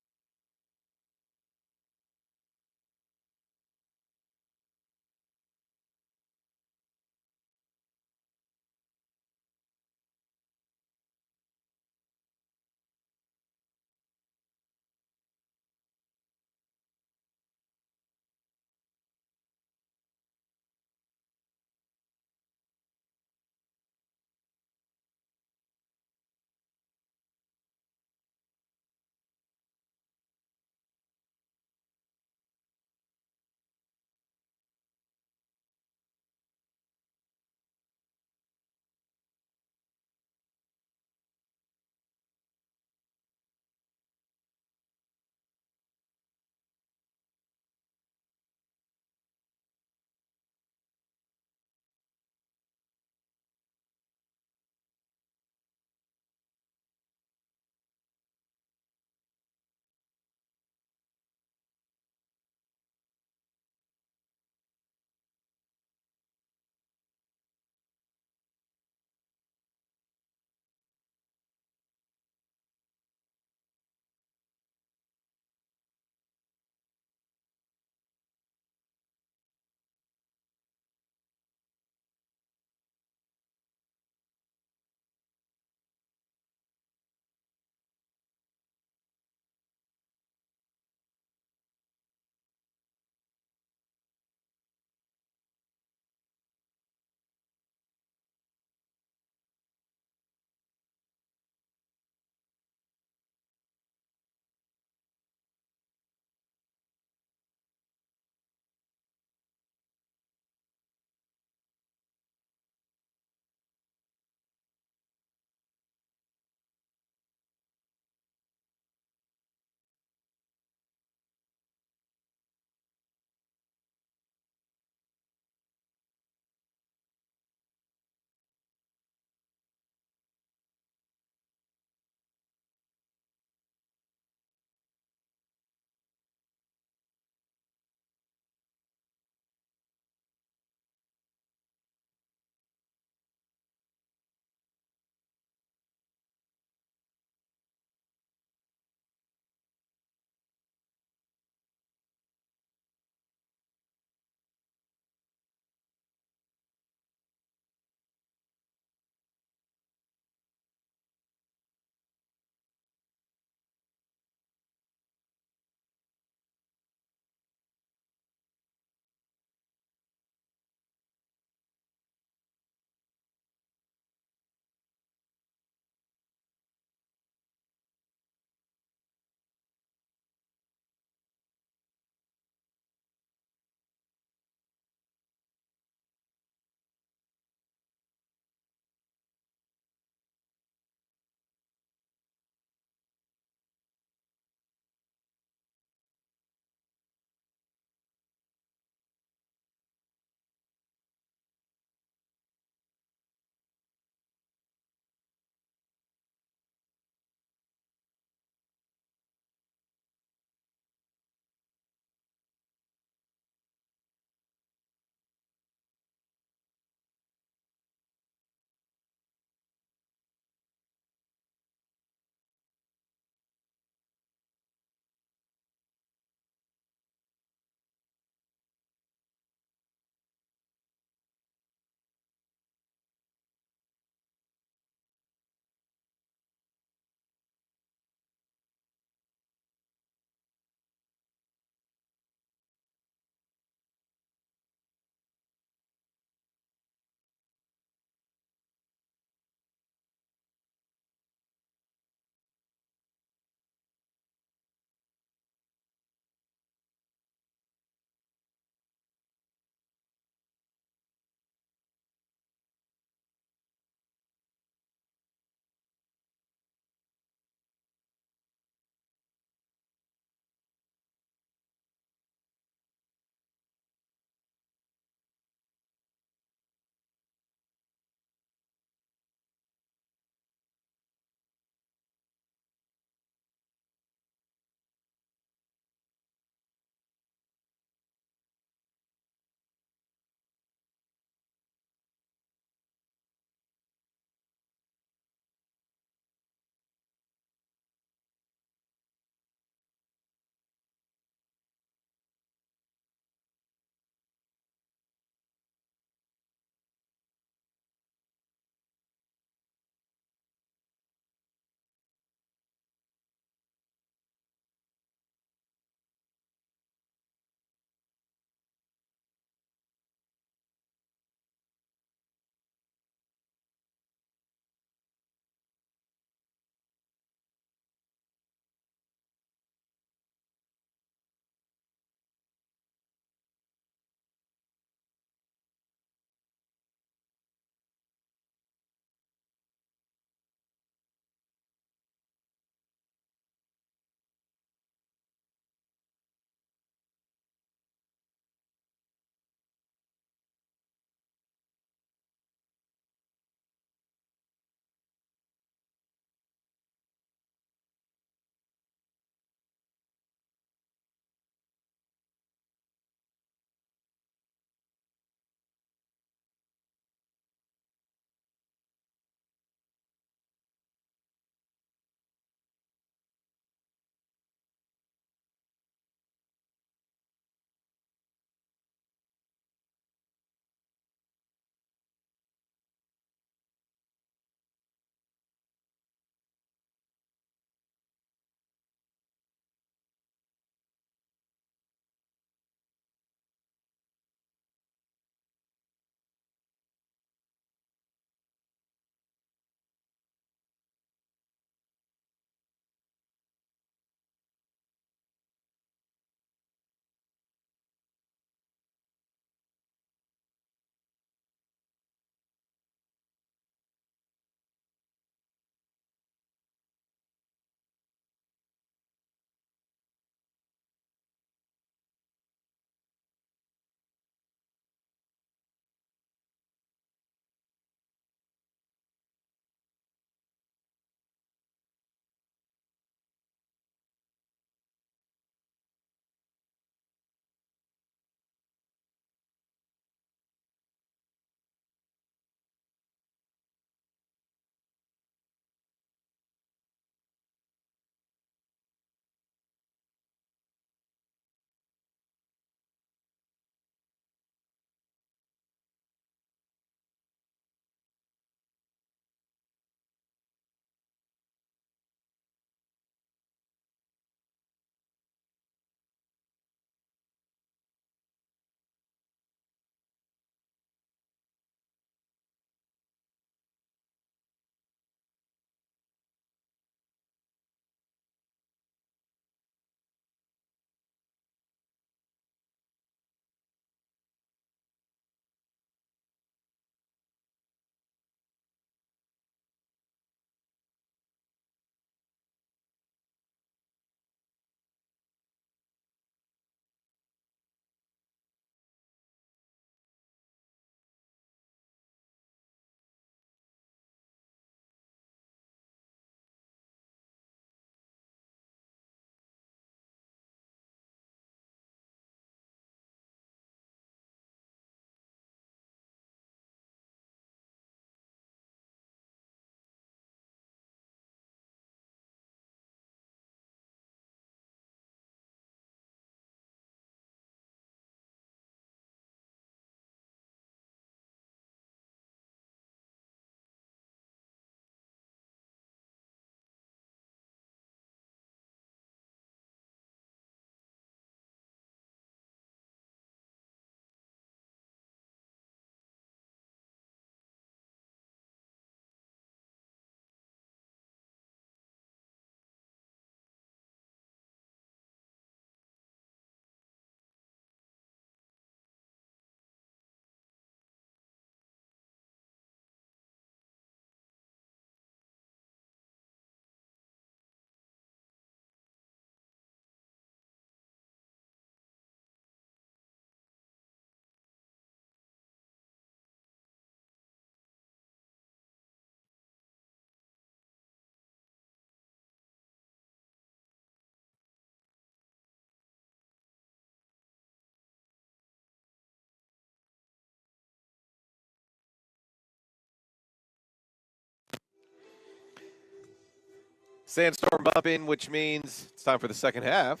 Sandstorm bumping, which means it's time for the second half.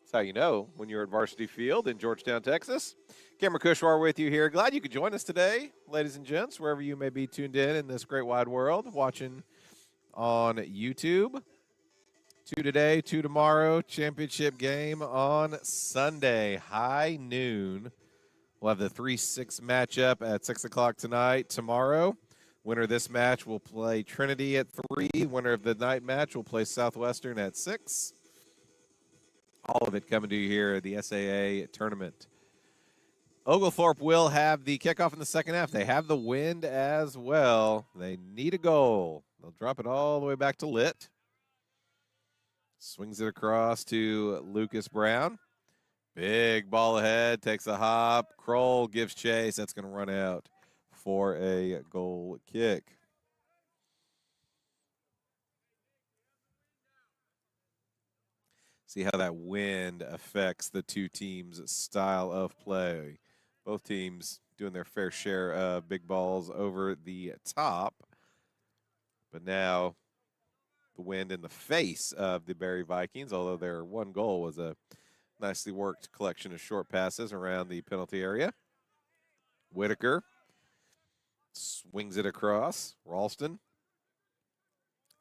That's how you know when you're at Varsity Field in Georgetown, Texas. Cameron Kushwar with you here. Glad you could join us today, ladies and gents, wherever you may be tuned in this great wide world, watching on YouTube. 2 today, 2 tomorrow. Championship game on Sunday, high noon. We'll have the 3-6 matchup at 6 o'clock tonight. Tomorrow, winner of this match will play Trinity at 3. Winner of the night match will play Southwestern at 6. All of it coming to you here at the SAA tournament. Oglethorpe will have the kickoff in the second half. They have the wind as well. They need a goal. They'll drop it all the way back to Litt. Swings it across to Lucas Brown. Big ball ahead, takes a hop. Kroll gives chase. That's going to run out for a goal kick. See how that wind affects the two teams' style of play. Both teams doing their fair share of big balls over the top. But now the wind in the face of the Berry Vikings, although their one goal was a nicely worked collection of short passes around the penalty area. Whitaker swings it across. Ralston.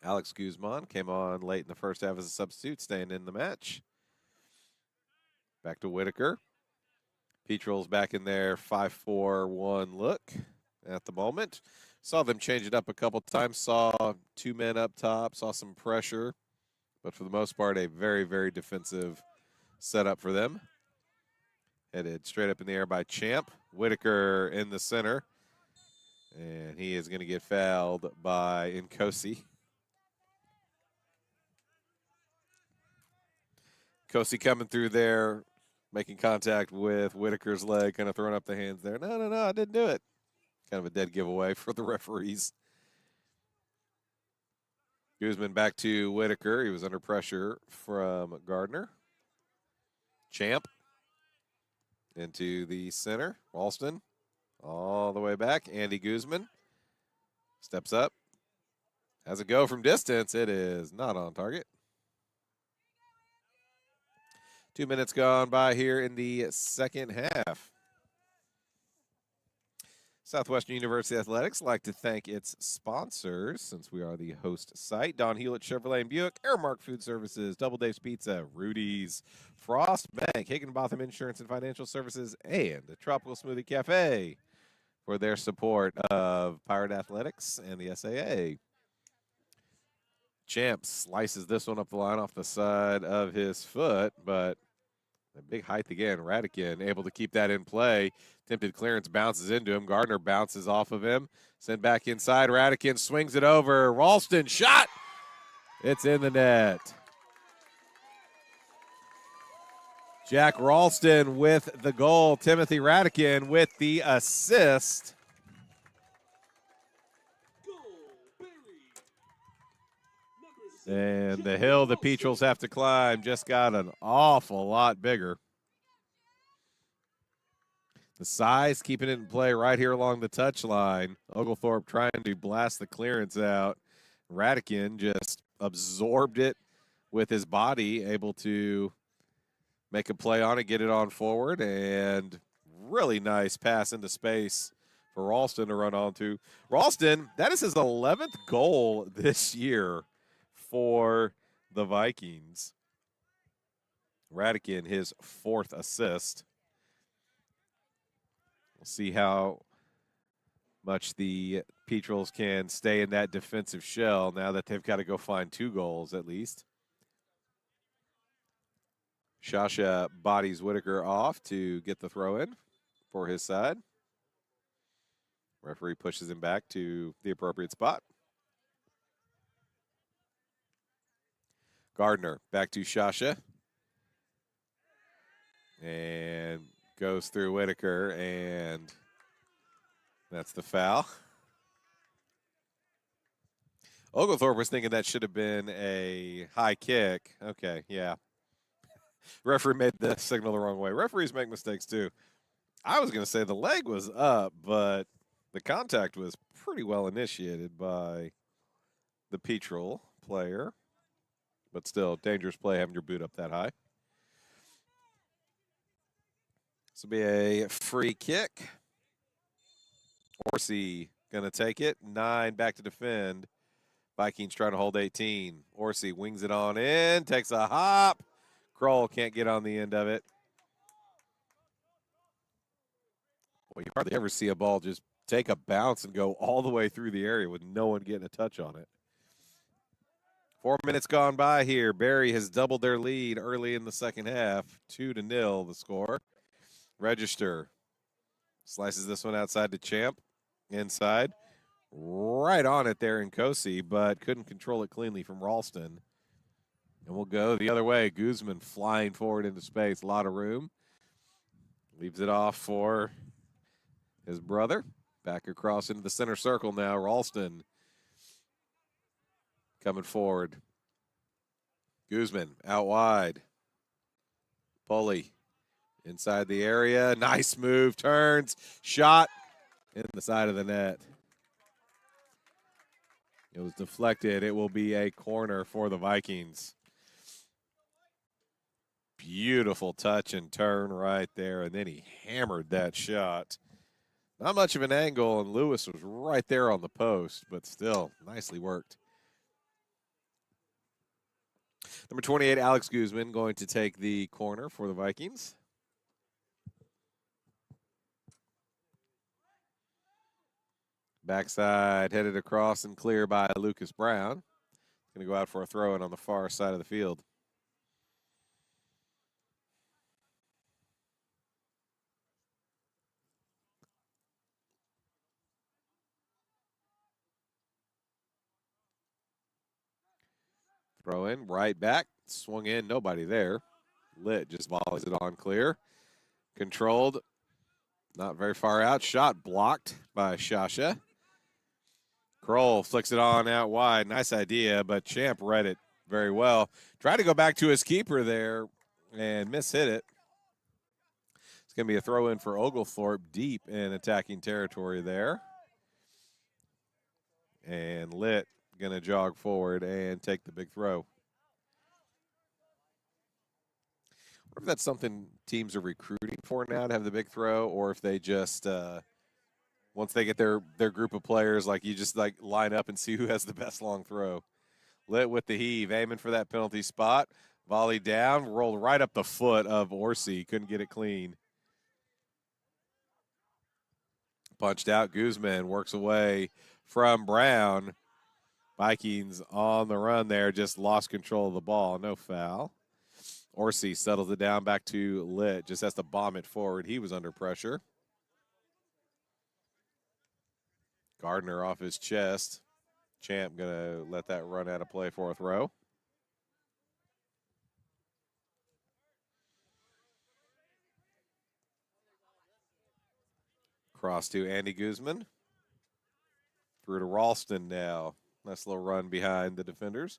Alex Guzman came on late in the first half as a substitute, staying in the match. Back to Whitaker. Petrel's back in their 5-4-1 look at the moment. Saw them change it up a couple times. Saw 2 men up top. Saw some pressure. But for the most part, a very, very defensive setup for them. Headed straight up in the air by Champ. Whitaker in the center. And he is going to get fouled by Nkosi. Nkosi coming through there, making contact with Whitaker's leg, kind of throwing up the hands there. No, I didn't do it. Kind of a dead giveaway for the referees. Guzman back to Whitaker. He was under pressure from Gardner. Champ into the center. Ralston all the way back. Andy Guzman steps up. Has a go from distance. It is not on target. 2 minutes gone by here in the second half. Southwestern University Athletics like to thank its sponsors, since we are the host site. Don Hewlett Chevrolet and Buick, Airmark Food Services, Double Dave's Pizza, Rudy's, Frost Bank, Higginbotham Insurance and Financial Services, and the Tropical Smoothie Cafe for their support of Pirate Athletics and the SAA. Champ slices this one up the line off the side of his foot, but a big height again. Radican able to keep that in play. Attempted clearance bounces into him. Gardner bounces off of him. Sent back inside. Radican swings it over. Ralston shot. It's in the net. Jack Ralston with the goal. Timothy Radican with the assist. And the hill the Petrels have to climb just got an awful lot bigger. The size keeping it in play right here along the touchline. Oglethorpe trying to blast the clearance out. Radican just absorbed it with his body, able to make a play on it, get it on forward, and really nice pass into space for Ralston to run onto. Ralston, that is his 11th goal this year for the Vikings. Radican, his 4th assist. We'll see how much the Petrels can stay in that defensive shell now that they've got to go find 2 goals at least. Shasha bodies Whitaker off to get the throw in for his side. Referee pushes him back to the appropriate spot. Gardner back to Shasha. And goes through Whitaker, and that's the foul. Oglethorpe was thinking that should have been a high kick. Okay, yeah. Referee made the signal the wrong way. Referees make mistakes too. I was going to say the leg was up, but the contact was pretty well initiated by the Petrel player. But still, dangerous play having your boot up that high. This will be a free kick. Orsi going to take it. 9 back to defend. Vikings trying to hold 18. Orsi wings it on in, takes a hop. Kroll can't get on the end of it. Well, you hardly ever see a ball just take a bounce and go all the way through the area with no one getting a touch on it. 4 minutes gone by here. Barry has doubled their lead early in the second half. 2-0 the score. Register slices this one outside to Champ. Inside. Right on it there in Kosi, but couldn't control it cleanly from Ralston. And we'll go the other way. Guzman flying forward into space. A lot of room. Leaves it off for his brother. Back across into the center circle now. Ralston coming forward. Guzman out wide. Pulley inside the area. Nice move. Turns. Shot in the side of the net. It was deflected. It will be a corner for the Vikings. Beautiful touch and turn right there, and then he hammered that shot. Not much of an angle, and Lewis was right there on the post, but still nicely worked. Number 28, Alex Guzman, going to take the corner for the Vikings. Backside, headed across and clear by Lucas Brown. Going to go out for a throw-in on the far side of the field. Throw in, right back, swung in, nobody there. Lit just volleys it on clear. Controlled, not very far out. Shot blocked by Shasha. Kroll flicks it on out wide. Nice idea, but Champ read it very well. Tried to go back to his keeper there and mishit it. It's going to be a throw in for Oglethorpe deep in attacking territory there. And Lit going to jog forward and take the big throw. I wonder if that's something teams are recruiting for now to have the big throw, or if they just once they get their group of players, like you just like line up and see who has the best long throw. Lit with the heave, aiming for that penalty spot. Volley down, rolled right up the foot of Orsi. Couldn't get it clean. Punched out. Guzman works away from Brown. Vikings on the run there, just lost control of the ball. No foul. Orsi settles it down back to Lit. Just has to bomb it forward. He was under pressure. Gardner off his chest. Champ going to let that run out of play for a throw. Cross to Andy Guzman. Through to Ralston now. Nice little run behind the defenders.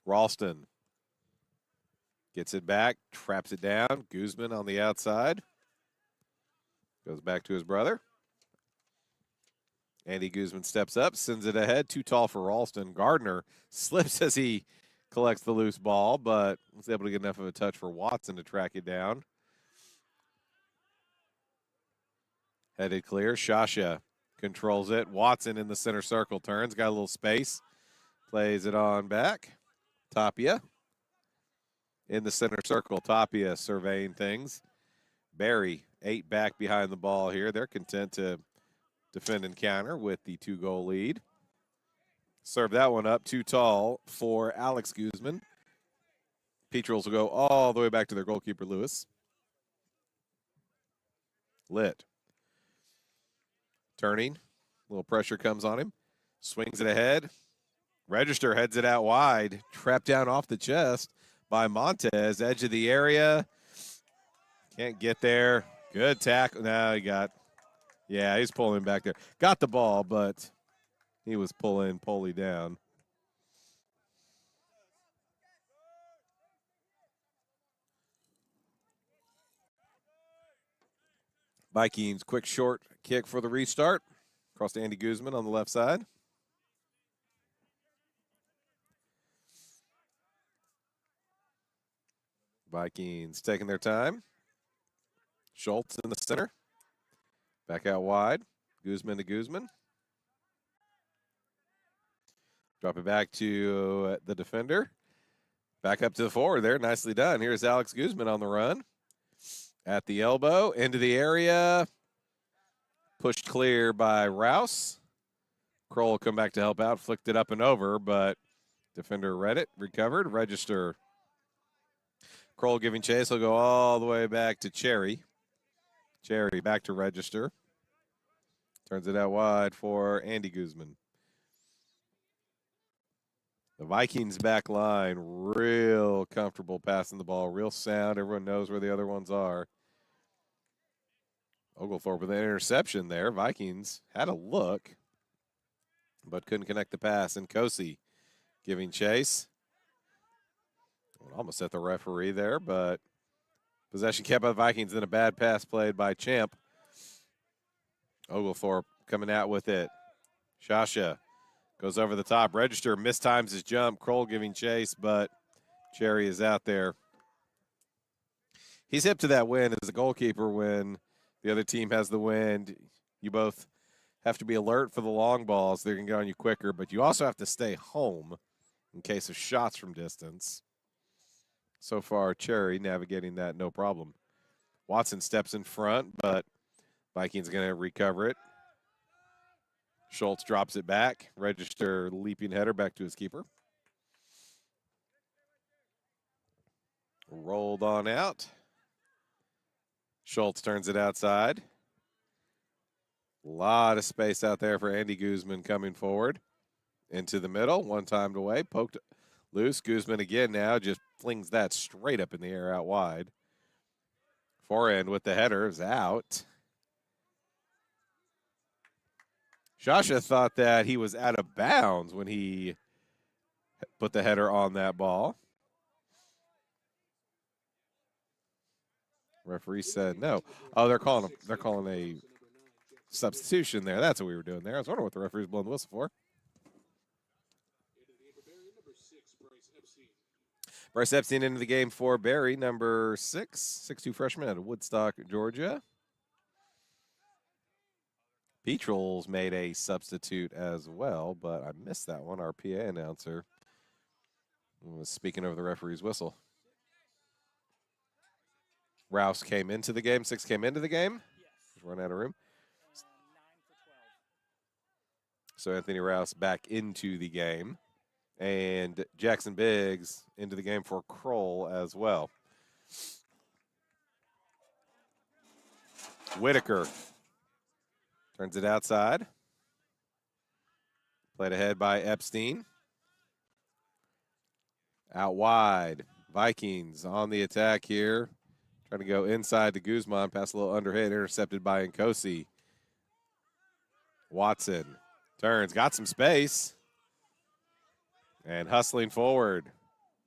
Ralston gets it back, traps it down. Guzman on the outside. Goes back to his brother. Andy Guzman steps up, sends it ahead. Too tall for Ralston. Gardner slips as he collects the loose ball, but was able to get enough of a touch for Watson to track it down. Headed clear. Shasha controls it. Watson in the center circle turns. Got a little space. Plays it on back. Tapia in the center circle. Tapia surveying things. Barry, 8 back behind the ball here. They're content to defend and counter with the 2-goal lead. Serve that one up. Too tall for Alex Guzman. Petrels will go all the way back to their goalkeeper, Lewis. Lit. Turning. A little pressure comes on him. Swings it ahead. Register heads it out wide. Trapped down off the chest by Montez. Edge of the area. Can't get there. Good tackle. Now he got, yeah, he's pulling back there. Got the ball, but he was pulling Poley down. Vikings quick short kick for the restart. Across to Andy Guzman on the left side. Vikings taking their time. Schultz in the center. Back out wide. Guzman to Guzman. Drop it back to the defender. Back up to the forward there. Nicely done. Here's Alex Guzman on the run. At the elbow. Into the area. Pushed clear by Rouse. Kroll will come back to help out. Flicked it up and over, but defender read it. Recovered. Register. Kroll giving chase. He'll go all the way back to Cherry. Cherry back to register. Turns it out wide for Andy Guzman. The Vikings back line, real comfortable passing the ball, real sound. Everyone knows where the other ones are. Oglethorpe with an interception there. Vikings had a look, but couldn't connect the pass. And Kosi giving chase. Almost at the referee there, but possession kept by the Vikings, then a bad pass played by Champ. Oglethorpe coming out with it. Shasha goes over the top. Register mistimes his jump. Kroll giving chase, but Cherry is out there. He's hip to that win as a goalkeeper when the other team has the wind. You both have to be alert for the long balls. They can get on you quicker, but you also have to stay home in case of shots from distance. So far, Cherry navigating that no problem. Watson steps in front, but Vikings going to recover it. Schultz drops it back. Register leaping header back to his keeper. Rolled on out. Schultz turns it outside. A lot of space out there for Andy Guzman coming forward. Into the middle. One timed away. Poked loose. Guzman again now just flings that straight up in the air out wide. Forehand with the header is out. Shasha thought that he was out of bounds when he put the header on that ball. Referee said no. Oh, they're calling a substitution there. That's what we were doing there. I was wondering what the referee's blowing the whistle for. Bryce Epstein into the game for Barry, number 6'2" freshman out of Woodstock, Georgia. Petrels made a substitute as well, but I missed that one. Our PA announcer was speaking over the referee's whistle. Rouse came into the game. 6 came into the game. Just run out of room. 9 for 12. So Anthony Rouse back into the game. And Jackson Biggs into the game for Kroll as well. Whitaker turns it outside. Played ahead by Epstein. Out wide. Vikings on the attack here. Trying to go inside to Guzman. Pass a little underhit. Intercepted by Nkosi. Watson turns. Got some space. And hustling forward.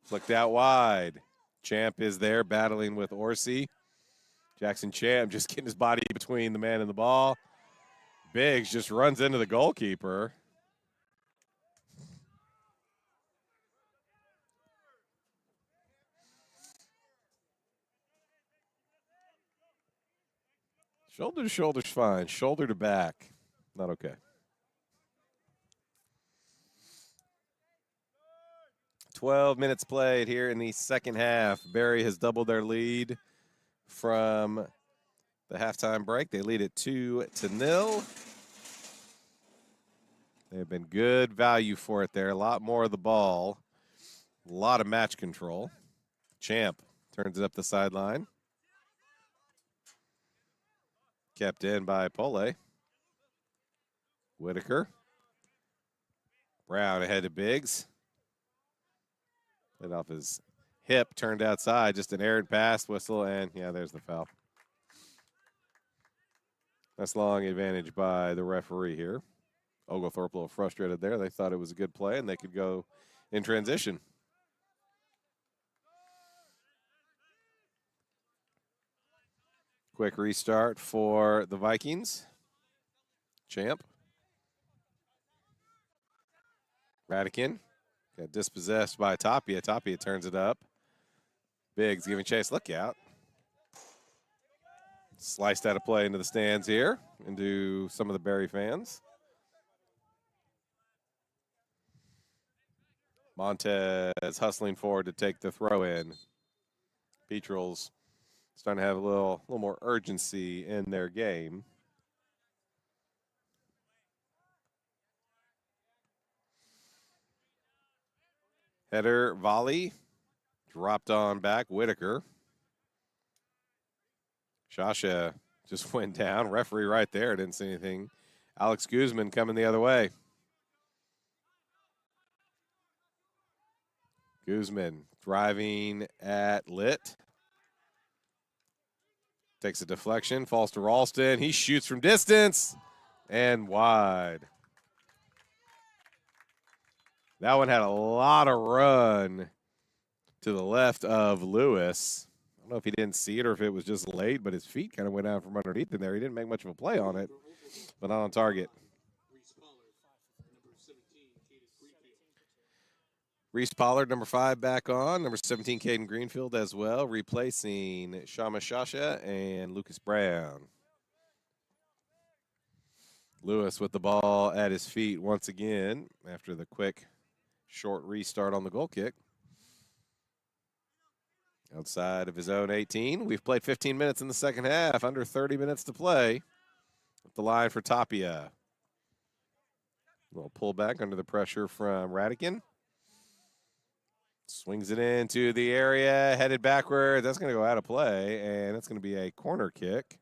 Flicked out wide. Champ is there battling with Orsi. Jackson Champ just getting his body between the man and the ball. Biggs just runs into the goalkeeper. Shoulder to shoulder's fine. Shoulder to back, not okay. 12 minutes played here in the second half. Barry has doubled their lead from the halftime break. They lead it 2-0. They have been good value for it there. A lot more of the ball. A lot of match control. Champ turns it up the sideline. Kept in by Pole. Whitaker. Brown ahead to Biggs. Played off his hip, turned outside. Just an errant pass, whistle, and yeah, there's the foul. That's long advantage by the referee here. Oglethorpe a little frustrated there. They thought it was a good play, and they could go in transition. Quick restart for the Vikings. Champ. Radican got dispossessed by Tapia. Tapia turns it up. Biggs giving chase. Look out. Sliced out of play into the stands here, into some of the Berry fans. Montez hustling forward to take the throw in. Petrels starting to have a little more urgency in their game. Header volley. Dropped on back. Whitaker. Shasha just went down. Referee right there. Didn't see anything. Alex Guzman coming the other way. Guzman driving at Litt. Takes a deflection. Falls to Ralston. He shoots from distance. And wide. That one had a lot of run to the left of Lewis. I don't know if he didn't see it or if it was just late, but his feet kind of went out from underneath in there. He didn't make much of a play on it, but not on target. Reese Pollard, number 5, back on. Number 17, Caden Greenfield as well, replacing Shama Shasha and Lucas Brown. Lewis with the ball at his feet once again after the quick short restart on the goal kick. Outside of his own 18. We've played 15 minutes in the second half, under 30 minutes to play. Up the line for Tapia. Little pullback under the pressure from Radican. Swings it into the area, headed backward. That's going to go out of play, and it's going to be a corner kick.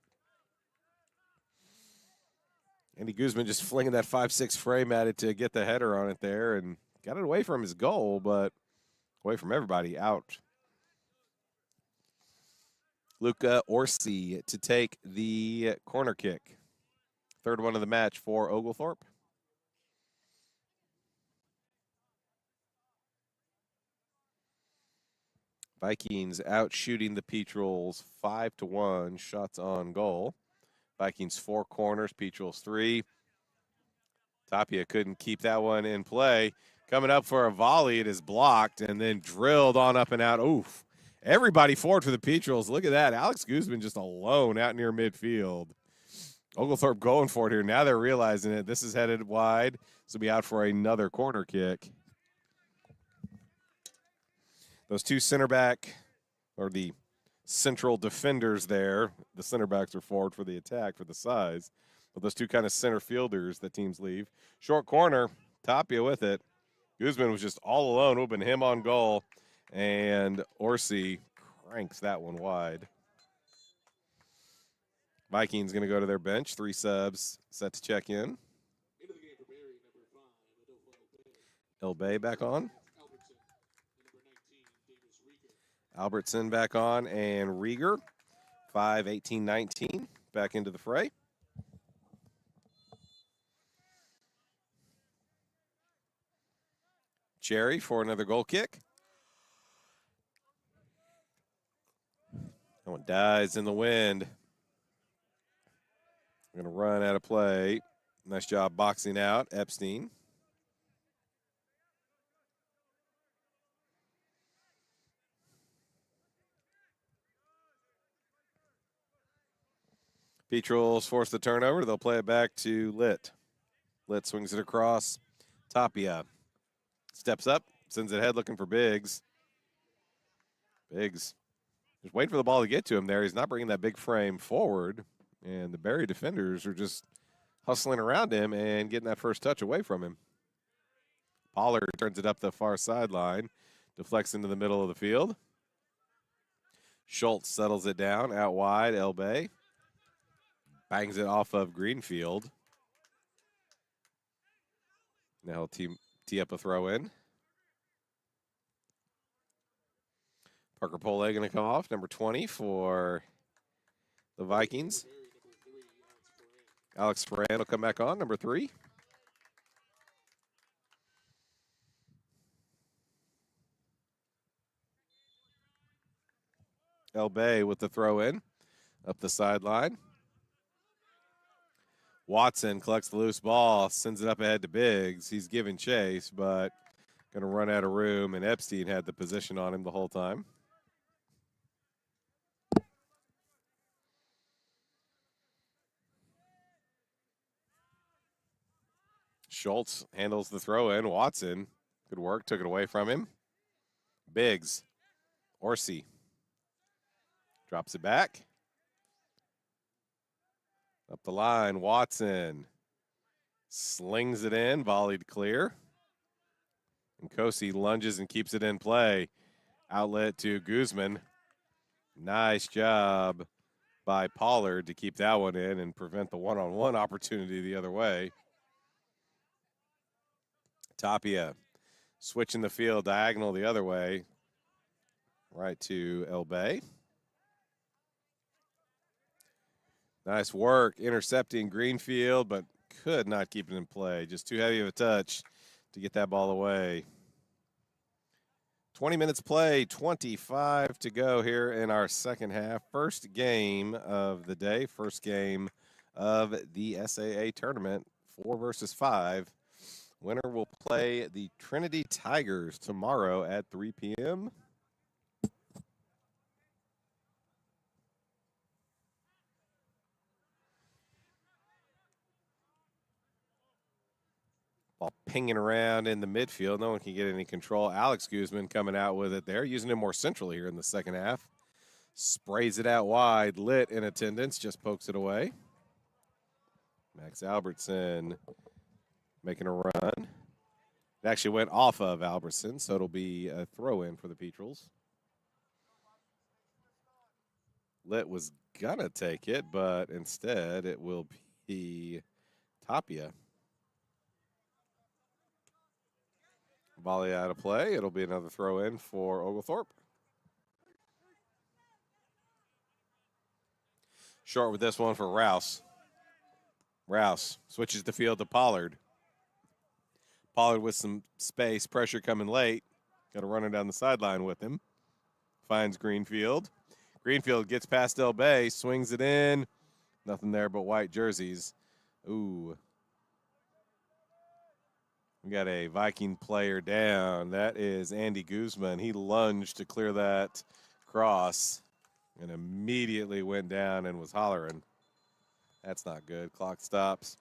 Andy Guzman just flinging that 5'6" frame at it to get the header on it there, and got it away from his goal, but away from everybody, out. Luca Orsi to take the corner kick. Third one of the match for Oglethorpe. Vikings out shooting the Petrels 5-1. Shots on goal. Vikings 4 corners, Petrels 3. Tapia couldn't keep that one in play. Coming up for a volley, it is blocked and then drilled on up and out. Oof. Everybody forward for the Petrels. Look at that. Alex Guzman just alone out near midfield. Oglethorpe going for it here. Now they're realizing it. This is headed wide. This will be out for another corner kick. Those two center back, or the central defenders there, the center backs are forward for the attack for the size. But those two kind of center fielders that teams leave. Short corner, Tapia with it. Guzman was just all alone, open him on goal. And Orsi cranks that one wide. Vikings going to go to their bench. 3 subs set to check in. Elbay back on. Albertson back on, and Rieger, 5-18-19, back into the fray. Cherry for another goal kick. That one dies in the wind. We're going to run out of play. Nice job boxing out, Epstein. Petrels force the turnover. They'll play it back to Litt. Litt swings it across. Tapia steps up, sends it ahead looking for Biggs. Biggs just waiting for the ball to get to him there. He's not bringing that big frame forward, and the Berry defenders are just hustling around him and getting that first touch away from him. Pollard turns it up the far sideline, deflects into the middle of the field. Schultz settles it down out wide. Elbay bangs it off of Greenfield. Now he'll tee up a throw in. Parker Pole going to come off, number 20 for the Vikings. Alex Ferran will come back on, number 3. Elbay with the throw in up the sideline. Watson collects the loose ball, sends it up ahead to Biggs. He's giving chase, but going to run out of room, and Epstein had the position on him the whole time. Schultz handles the throw in. Watson, good work, took it away from him. Biggs, Orsi drops it back. Up the line, Watson slings it in, volleyed clear. And Kosi lunges and keeps it in play. Outlet to Guzman. Nice job by Pollard to keep that one in and prevent the one-on-one opportunity the other way. Tapia switching the field diagonal the other way. Right to El Bay. Nice work intercepting Greenfield, but could not keep it in play. Just too heavy of a touch to get that ball away. 20 minutes play, 25 to go here in our second half. First game of the day, first game of the SAA tournament, 4 versus 5. Winner will play the Trinity Tigers tomorrow at 3 p.m. Ball pinging around in the midfield. No one can get any control. Alex Guzman coming out with it there, using it more centrally here in the second half. Sprays it out wide. Lit in attendance, just pokes it away. Max Albertson making a run. It actually went off of Albertson, so it'll be a throw-in for the Petrels. Lit was going to take it, but instead it will be Tapia. Volley out of play. It'll be another throw-in for Oglethorpe. Short with this one for Rouse. Rouse switches the field to Pollard. Pollard with some space, pressure coming late. Got to run it down the sideline with him. Finds Greenfield. Greenfield gets past El Bay, swings it in. Nothing there but white jerseys. Ooh. We got a Viking player down. That is Andy Guzman. He lunged to clear that cross and immediately went down and was hollering. That's not good. Clock stops.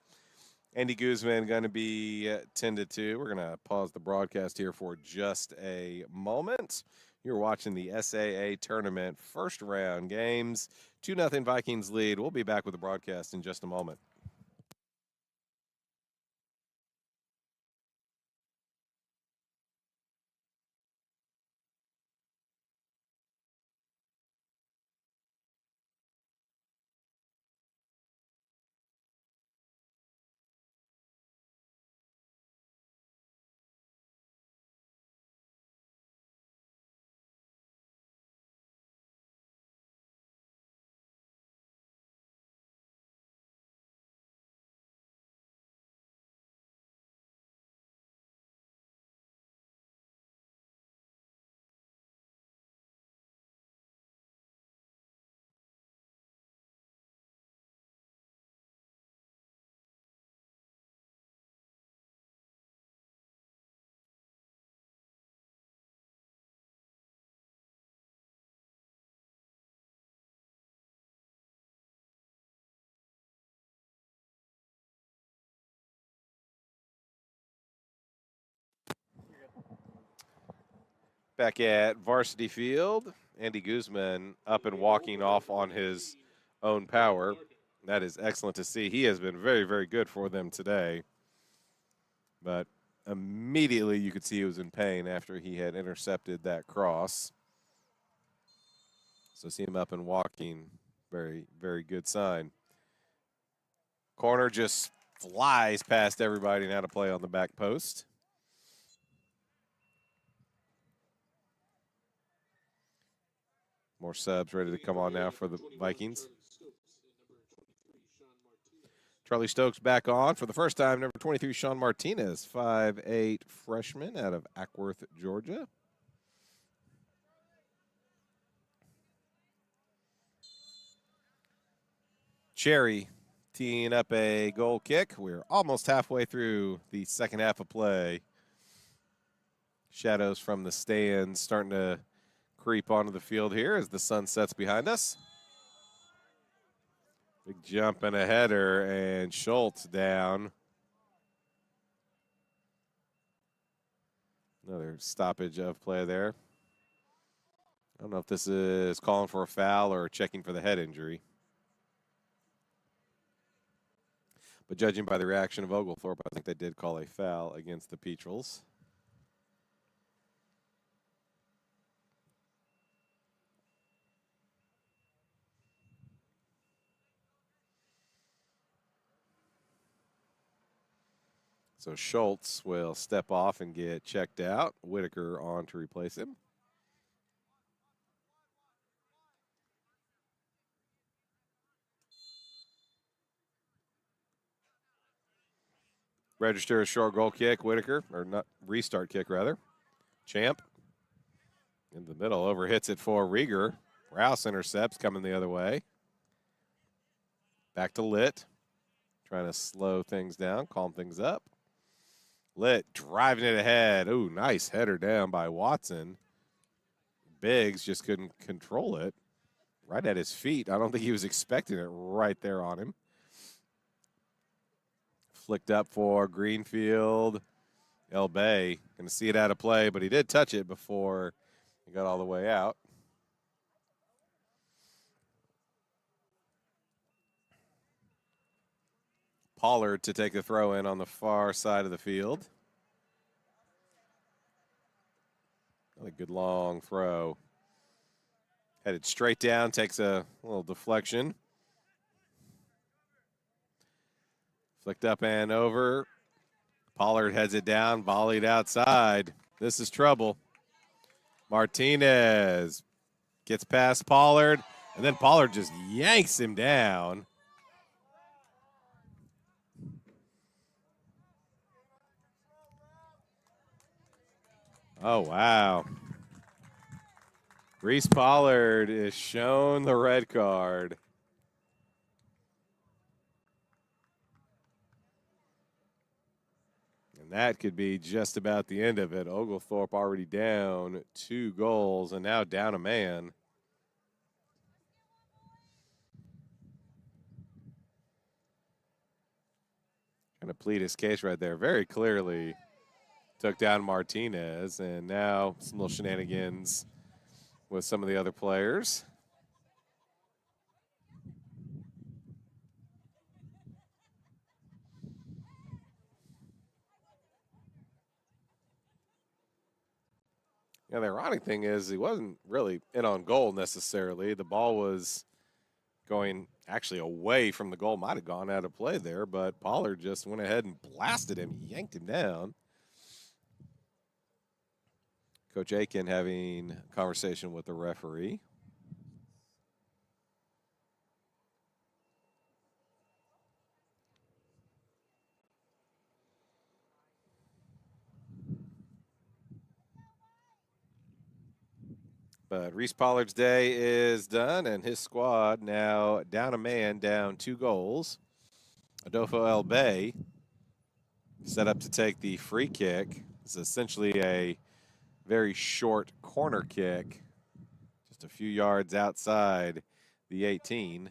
Andy Guzman going to be tended to. We're going to pause the broadcast here for just a moment. You're watching the SAA tournament first round games. 2-0 Vikings lead. We'll be back with the broadcast in just a moment. Back at Varsity Field, Andy Guzman up and walking off on his own power. That is excellent to see. He has been very, very good for them today. But immediately you could see he was in pain after he had intercepted that cross. So see him up and walking, very, very good sign. Corner just flies past everybody now to play on the back post. More subs ready to come on now for the Vikings. Charlie Stokes back on for the first time. Number 23, Sean Martinez, 5'8" freshman out of Ackworth, Georgia. Cherry teeing up a goal kick. We're almost halfway through the second half of play. Shadows from the stands starting to creep onto the field here as the sun sets behind us. Big jump and a header, and Schultz down. Another stoppage of play there. I don't know if this is calling for a foul or checking for the head injury. But judging by the reaction of Oglethorpe, I think they did call a foul against the Petrels. So Schultz will step off and get checked out. Whitaker on to replace him. Register a short goal kick, Whitaker, or not restart kick rather. Champ in the middle, overhits it for Rieger. Rouse intercepts, coming the other way. Back to Litt, trying to slow things down, calm things up. Litt driving it ahead. Ooh, nice header down by Watson. Biggs just couldn't control it. Right at his feet. I don't think he was expecting it right there on him. Flicked up for Greenfield. El Bay going to see it out of play, but he did touch it before he got all the way out. Pollard to take the throw in on the far side of the field. Really good long throw. Headed straight down, takes a little deflection. Flicked up and over. Pollard heads it down, volleyed outside. This is trouble. Martinez gets past Pollard, and then Pollard just yanks him down. Oh, wow. Reese Pollard is shown the red card. And that could be just about the end of it. Oglethorpe already down 2 goals and now down a man. Trying to plead his case right there. Very clearly took down Martinez, and now some little shenanigans with some of the other players. Yeah, the ironic thing is he wasn't really in on goal necessarily. The ball was going actually away from the goal. Might have gone out of play there, but Pollard just went ahead and blasted him, yanked him down. Coach Aiken having a conversation with the referee. But Reese Pollard's day is done, and his squad now down a man, down 2 goals. Adolfo El Bay set up to take the free kick. It's essentially a very short corner kick, just a few yards outside the 18.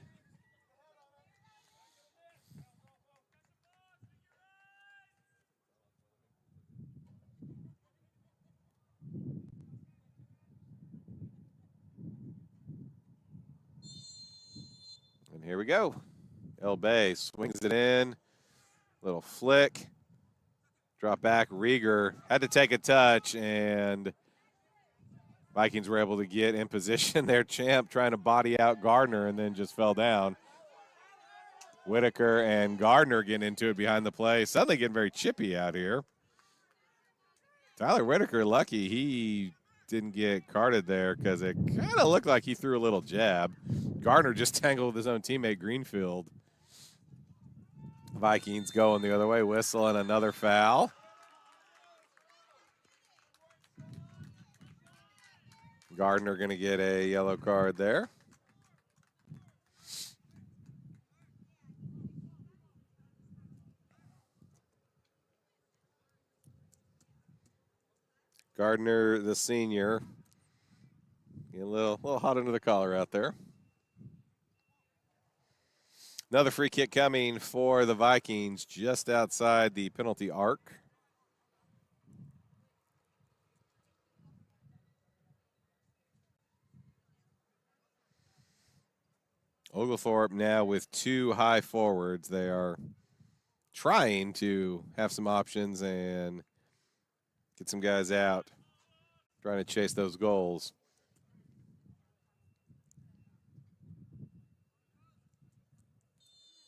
And here we go. El Bay swings it in, little flick, drop back. Rieger had to take a touch, and Vikings were able to get in position there. Champ trying to body out Gardner and then just fell down. Whitaker and Gardner getting into it behind the play. Suddenly getting very chippy out here. Tyler Whitaker lucky he didn't get carded there because it kind of looked like he threw a little jab. Gardner just tangled with his own teammate Greenfield. Vikings going the other way, whistle and another foul. Gardner going to get a yellow card there. Gardner, the senior, getting a little hot under the collar out there. Another free kick coming for the Vikings just outside the penalty arc. Oglethorpe now with 2 high forwards. They are trying to have some options and get some guys out, trying to chase those goals.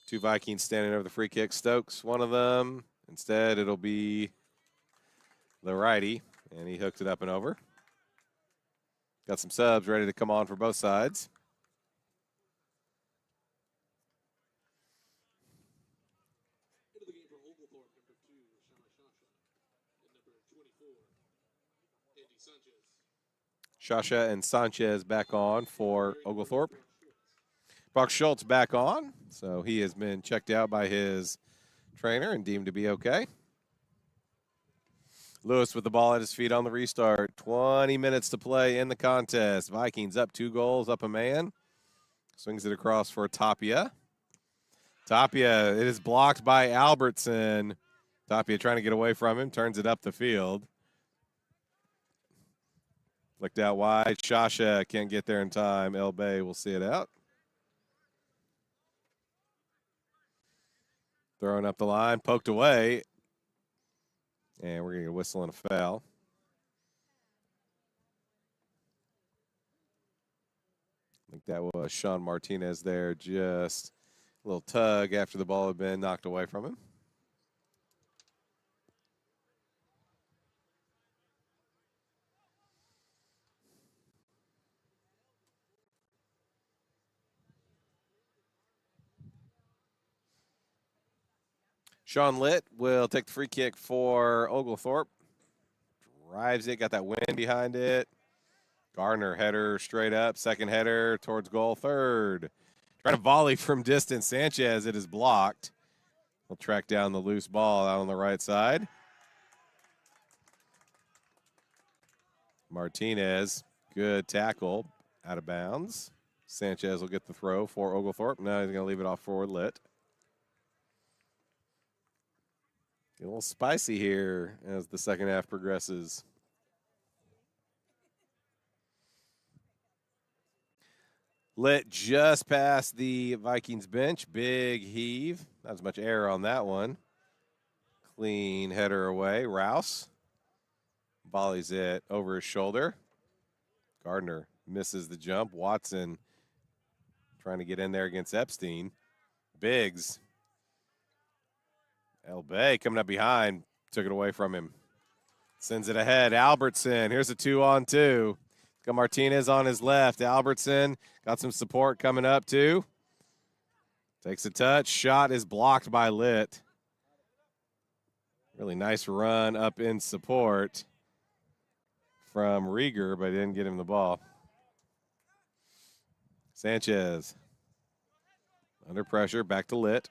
Two Vikings standing over the free kick. Stokes, one of them. Instead, it'll be the righty, and he hooked it up and over. Got some subs ready to come on for both sides. Into the game for Oglethorpe, number 2, Shama Shasha. And number 24, Andy Sanchez. Shasha and Sanchez back on for Oglethorpe. Buck Schultz back on, so he has been checked out by his trainer and deemed to be okay. Lewis with the ball at his feet on the restart. 20 minutes to play in the contest. Vikings up 2 goals, up a man. Swings it across for Tapia. Tapia, it is blocked by Albertson. Tapia trying to get away from him, turns it up the field. Flicked out wide. Shasha can't get there in time. El Bay will see it out. Throwing up the line, poked away. And we're going to get a whistle and a foul. I think that was Sean Martinez there. Just a little tug after the ball had been knocked away from him. Sean Litt will take the free kick for Oglethorpe. Drives it, got that wind behind it. Gardner header straight up. Second header towards goal. Third. Trying to volley from distance. Sanchez, it is blocked. He'll track down the loose ball out on the right side. Martinez, good tackle, out of bounds. Sanchez will get the throw for Oglethorpe. Now he's going to leave it off for Litt. Get a little spicy here as the second half progresses. Litt just past the Vikings bench. Big heave. Not as much air on that one. Clean header away. Rouse volleys it over his shoulder. Gardner misses the jump. Watson trying to get in there against Epstein. Biggs. El Bay coming up behind. Took it away from him. Sends it ahead. Albertson. Here's a 2-on-2. Got Martinez on his left. Albertson got some support coming up too. Takes a touch. Shot is blocked by Litt. Really nice run up in support from Rieger, but he didn't get him the ball. Sanchez. Under pressure. Back to Litt.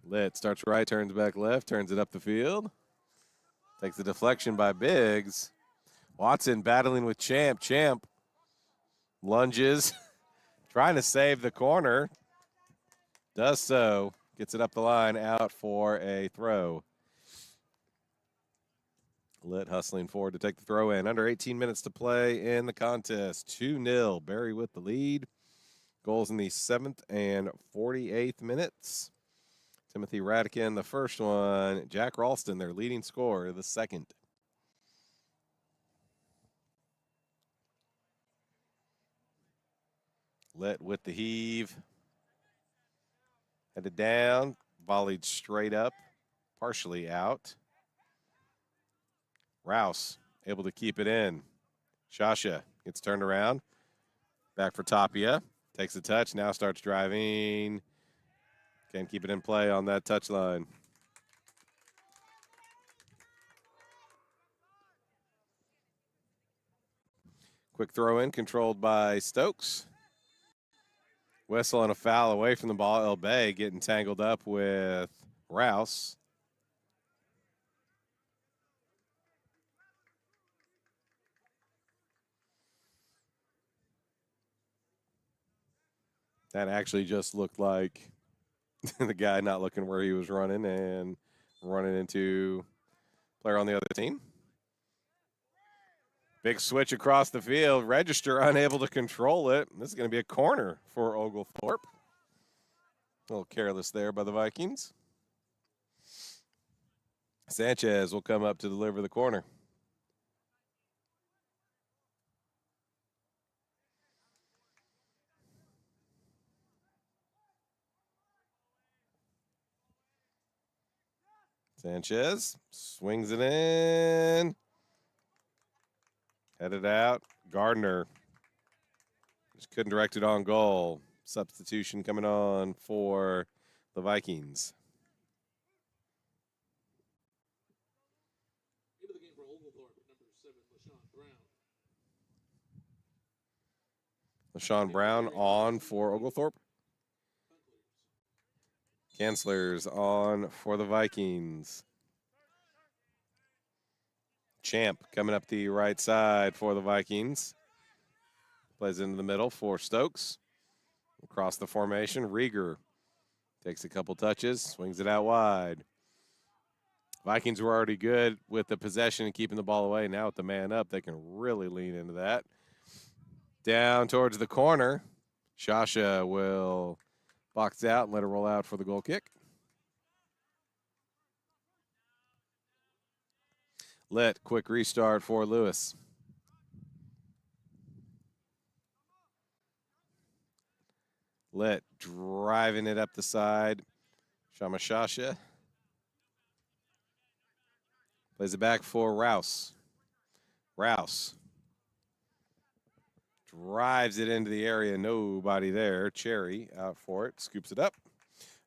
Litt starts right, turns back left, turns it up the field. Takes the deflection by Biggs. Watson battling with Champ. Champ lunges, trying to save the corner. Does so. Gets it up the line, out for a throw. Litt hustling forward to take the throw in. Under 18 minutes to play in the contest. 2-0. Barry with the lead. Goals in the 7th and 48th minutes. Timothy Radican, the first one. Jack Ralston, their leading scorer, the second. Litt with the heave. Headed down. Volleyed straight up. Partially out. Rouse able to keep it in. Shasha gets turned around. Back for Tapia. Takes a touch. Now starts driving. Can't keep it in play on that touchline. Quick throw in controlled by Stokes. Whistle and a foul away from the ball. El Bay getting tangled up with Rouse. That actually just looked like the guy not looking where he was running and running into a player on the other team. Big switch across the field. Register unable to control it. This is going to be a corner for Oglethorpe. A little careless there by the Vikings. Sanchez will come up to deliver the corner. Sanchez swings it in. Headed out. Gardner just couldn't direct it on goal. Substitution coming on for the Vikings. Into the game for Oglethorpe, number 7, LaShawn LaShawn Brown. Brown on for Oglethorpe. Kanzler's on for the Vikings. Champ coming up the right side for the Vikings. Plays into the middle for Stokes. Across the formation, Rieger takes a couple touches, swings it out wide. Vikings were already good with the possession and keeping the ball away. Now with the man up, they can really lean into that. Down towards the corner. Shasha will box out and let it roll out for the goal kick. Quick restart for Lewis. Driving it up the side. Shasha plays it back for Rouse. Rouse drives it into the area. Nobody there. Cherry out for it. Scoops it up.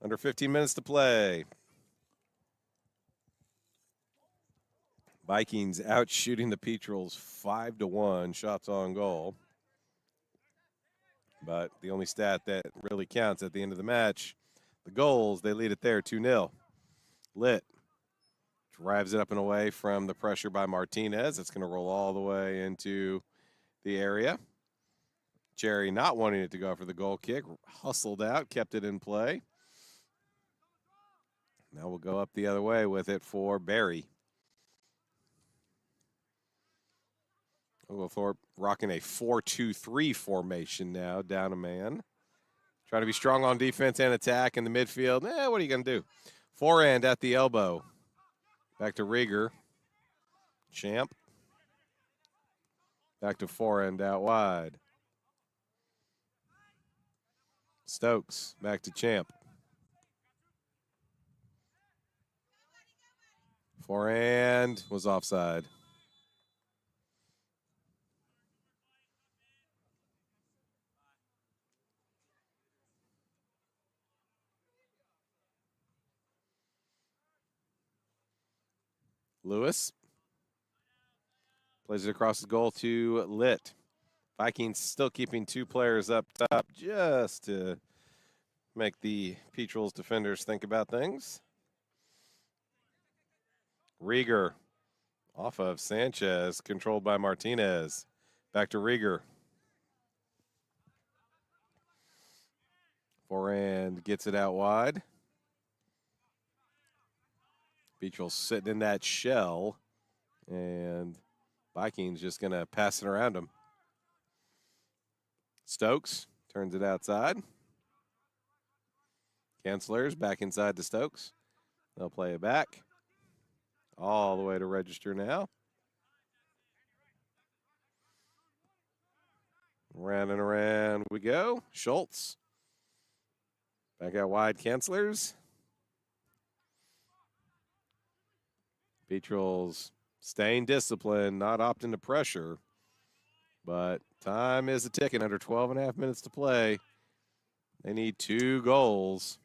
Under 15 minutes to play. Vikings out shooting the Petrels 5-1 shots on goal. But the only stat that really counts at the end of the match, the goals, they lead it there 2-0. Drives it up and away from the pressure by Martinez. It's going to roll all the way into the area. Cherry not wanting it to go for the goal kick. Hustled out, kept it in play. Now we'll go up the other way with it for Barry. Oglethorpe rocking a 4-2-3 formation now, down a man. Try to be strong on defense and attack in the midfield. What are you going to do? Forehand at the elbow. Back to Rieger. Champ. Back to forehand out wide. Stokes back to Champ. Forehand was offside. Lewis plays it across the goal to Litt. Vikings still keeping 2 players up top just to make the Petrels defenders think about things. Rieger off of Sanchez, controlled by Martinez. Back to Rieger. Forehand gets it out wide. Petrels sitting in that shell, and Vikings just going to pass it around them. Stokes turns it outside. Kanzler's back inside to Stokes. They'll play it back. All the way to Register now. Round and around we go. Schultz. Back out wide, Kanzler's. Petrels staying disciplined, not opting to pressure. But time is a ticking, under 12.5 minutes to play. They need 2 goals.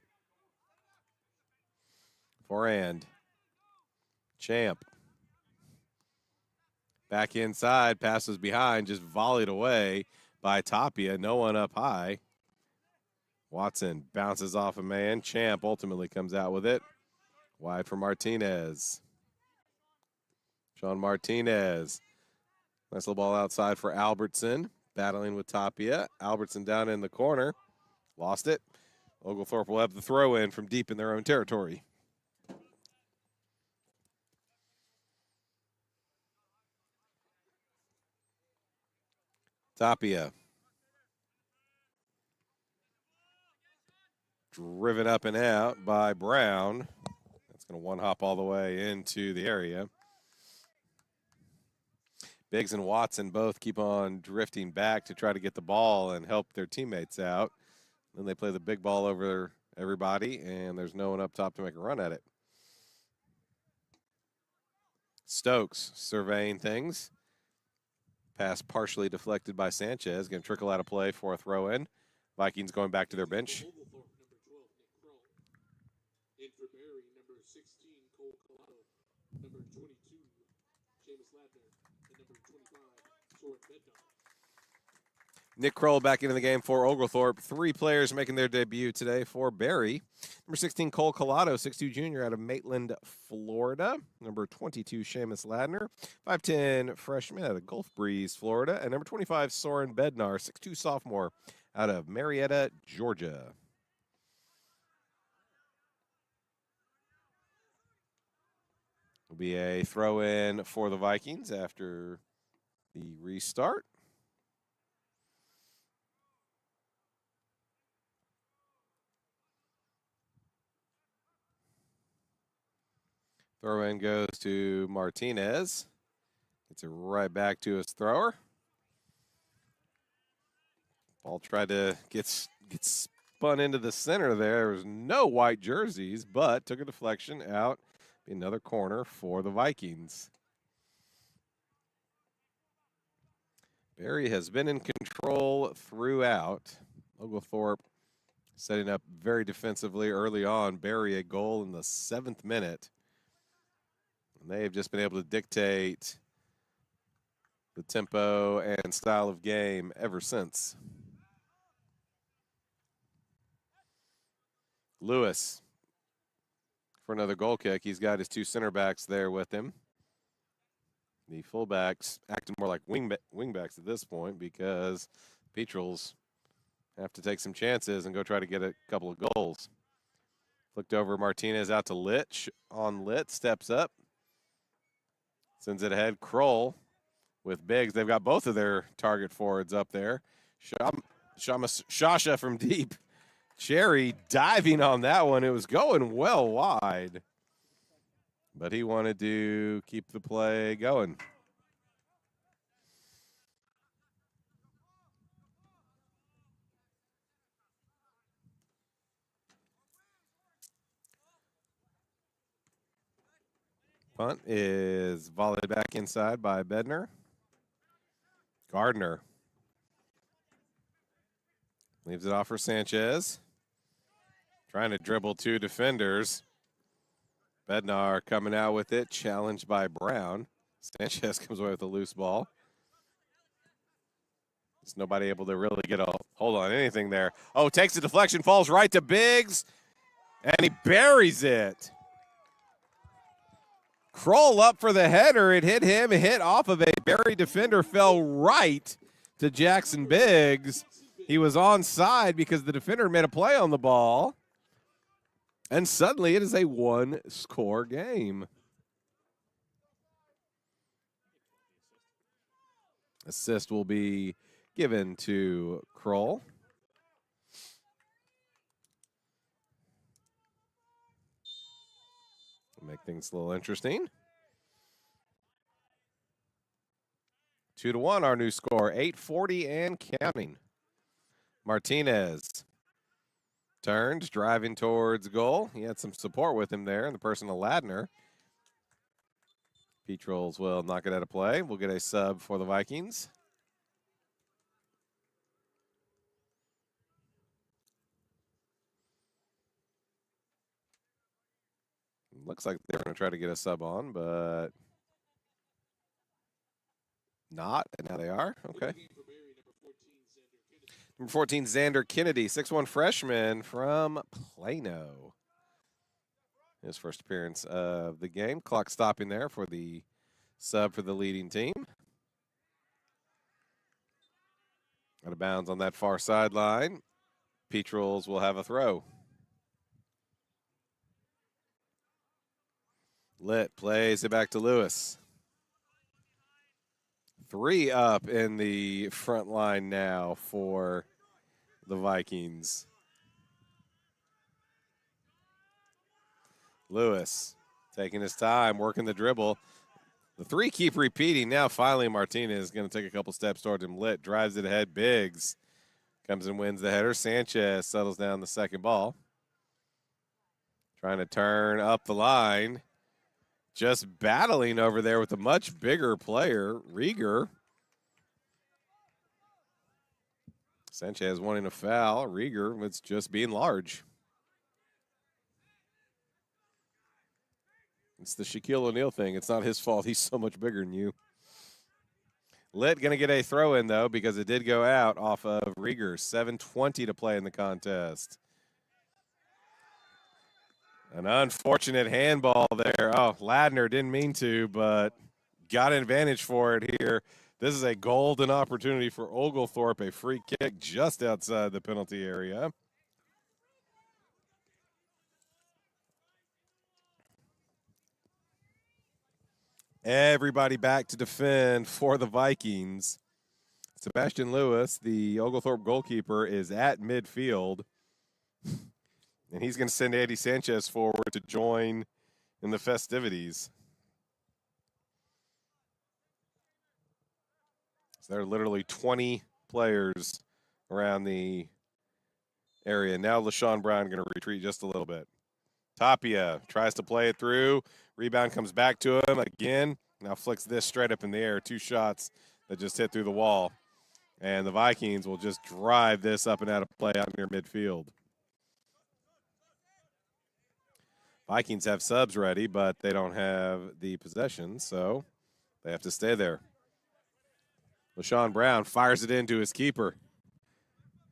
Forehand. Champ. Back inside, passes behind, just volleyed away by Tapia. No one up high. Watson bounces off a man. Champ ultimately comes out with it. Wide for Martinez. Sean Martinez. Nice little ball outside for Albertson. Battling with Tapia. Albertson down in the corner. Lost it. Oglethorpe will have the throw in from deep in their own territory. Tapia. Driven up and out by Brown. That's going to one hop all the way into the area. Biggs and Watson both keep on drifting back to try to get the ball and help their teammates out. Then they play the big ball over everybody, and there's no one up top to make a run at it. Stokes surveying things. Pass partially deflected by Sanchez. Going to trickle out of play for a throw-in. Vikings going back to their bench. Oglethorpe, number 12, Nick Kroll. In for Barry, number 16, Cole Collado. Number 22, James Ladner. And number 25, Soren Bednar. Nick Kroll back into the game for Oglethorpe. 3 players making their debut today for Barry. Number 16, Cole Collado, 6'2 junior out of Maitland, Florida. Number 22, Seamus Ladner, 5'10 freshman out of Gulf Breeze, Florida. And number 25, Soren Bednar, 6'2 sophomore out of Marietta, Georgia. Will be a throw-in for the Vikings after the restart. Throw-in goes to Martinez. Gets it right back to his thrower. Ball tried to get spun into the center there. There was no white jerseys, but took a deflection out. Another corner for the Vikings. Barry has been in control throughout. Oglethorpe setting up very defensively early on. Barry a goal in the 7th minute. And they have just been able to dictate the tempo and style of game ever since. Lewis for another goal kick. He's got his 2 center backs there with him. The fullbacks acting more like wingbacks at this point because Petrels have to take some chances and go try to get a couple of goals. Flicked over Martinez out to Litt. On Litt, steps up. Sends it ahead. Kroll with Biggs. They've got both of their target forwards up there. Shasha from deep. Cherry diving on that one. It was going well wide. But he wanted to keep the play going. Punt is volleyed back inside by Bednar. Gardner leaves it off for Sanchez. Trying to dribble 2 defenders. Bednar coming out with it, challenged by Brown. Sanchez comes away with a loose ball. There's nobody able to really get a hold on anything there. Oh, takes the deflection, falls right to Biggs, and he buries it. Kroll up for the header. It hit him. It hit off of a Barry defender, fell right to Jackson Biggs. He was onside because the defender made a play on the ball. And suddenly it is a 1-score game. Assist will be given to Kroll. Make things a little interesting. 2-1, our new score. 8:40 and counting. Martinez turned, driving towards goal. He had some support with him there in the person of Ladner. Petrels will knock it out of play. We'll get a sub for the Vikings. Looks like they're going to try to get a sub on, but not. And now they are. Okay. Number 14, Xander Kennedy, 6'1 freshman from Plano. His first appearance of the game. Clock stopping there for the sub for the leading team. Out of bounds on that far sideline. Petrels will have a throw. Litt plays it back to Lewis. 3 up in the front line now for the Vikings. Lewis taking his time, working the dribble. The 3 keep repeating. Now finally Martinez is going to take a couple steps towards him. Litt drives it ahead. Biggs comes and wins the header. Sanchez settles down the second ball. Trying to turn up the line. Just battling over there with a much bigger player, Rieger. Sanchez wanting a foul. Rieger was just being large. It's the Shaquille O'Neal thing. It's not his fault. He's so much bigger than you. Litt going to get a throw in, though, because it did go out off of Rieger. 7:20 to play in the contest. An unfortunate handball there. Oh, Ladner didn't mean to, but got an advantage for it here. This is a golden opportunity for Oglethorpe, a free kick just outside the penalty area. Everybody back to defend for the Vikings. Sebastian Lewis, the Oglethorpe goalkeeper, is at midfield. And he's going to send Andy Sanchez forward to join in the festivities. So there are literally 20 players around the area. Now LaShawn Brown going to retreat just a little bit. Tapia tries to play it through. Rebound comes back to him again. Now flicks this straight up in the air. 2 shots that just hit through the wall. And the Vikings will just drive this up and out of play out near midfield. Vikings have subs ready, but they don't have the possession, so they have to stay there. LaShawn Brown fires it into his keeper.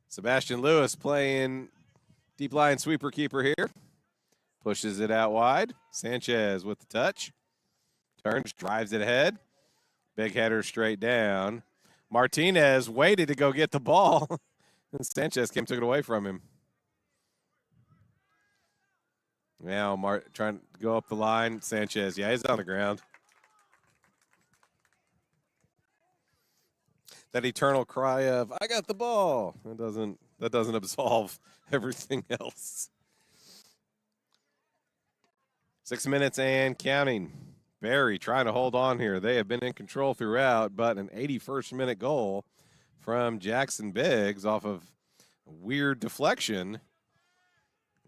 Sebastian Lewis playing deep line sweeper keeper here. Pushes it out wide. Sanchez with the touch. Turns, drives it ahead. Big header straight down. Martinez waited to go get the ball. And Sanchez took it away from him. Now trying to go up the line. Sanchez, yeah, he's on the ground. That eternal cry of, I got the ball. That doesn't absolve everything else. 6 minutes and counting. Barry trying to hold on here. They have been in control throughout, but an 81st minute goal from Jackson Biggs off of a weird deflection.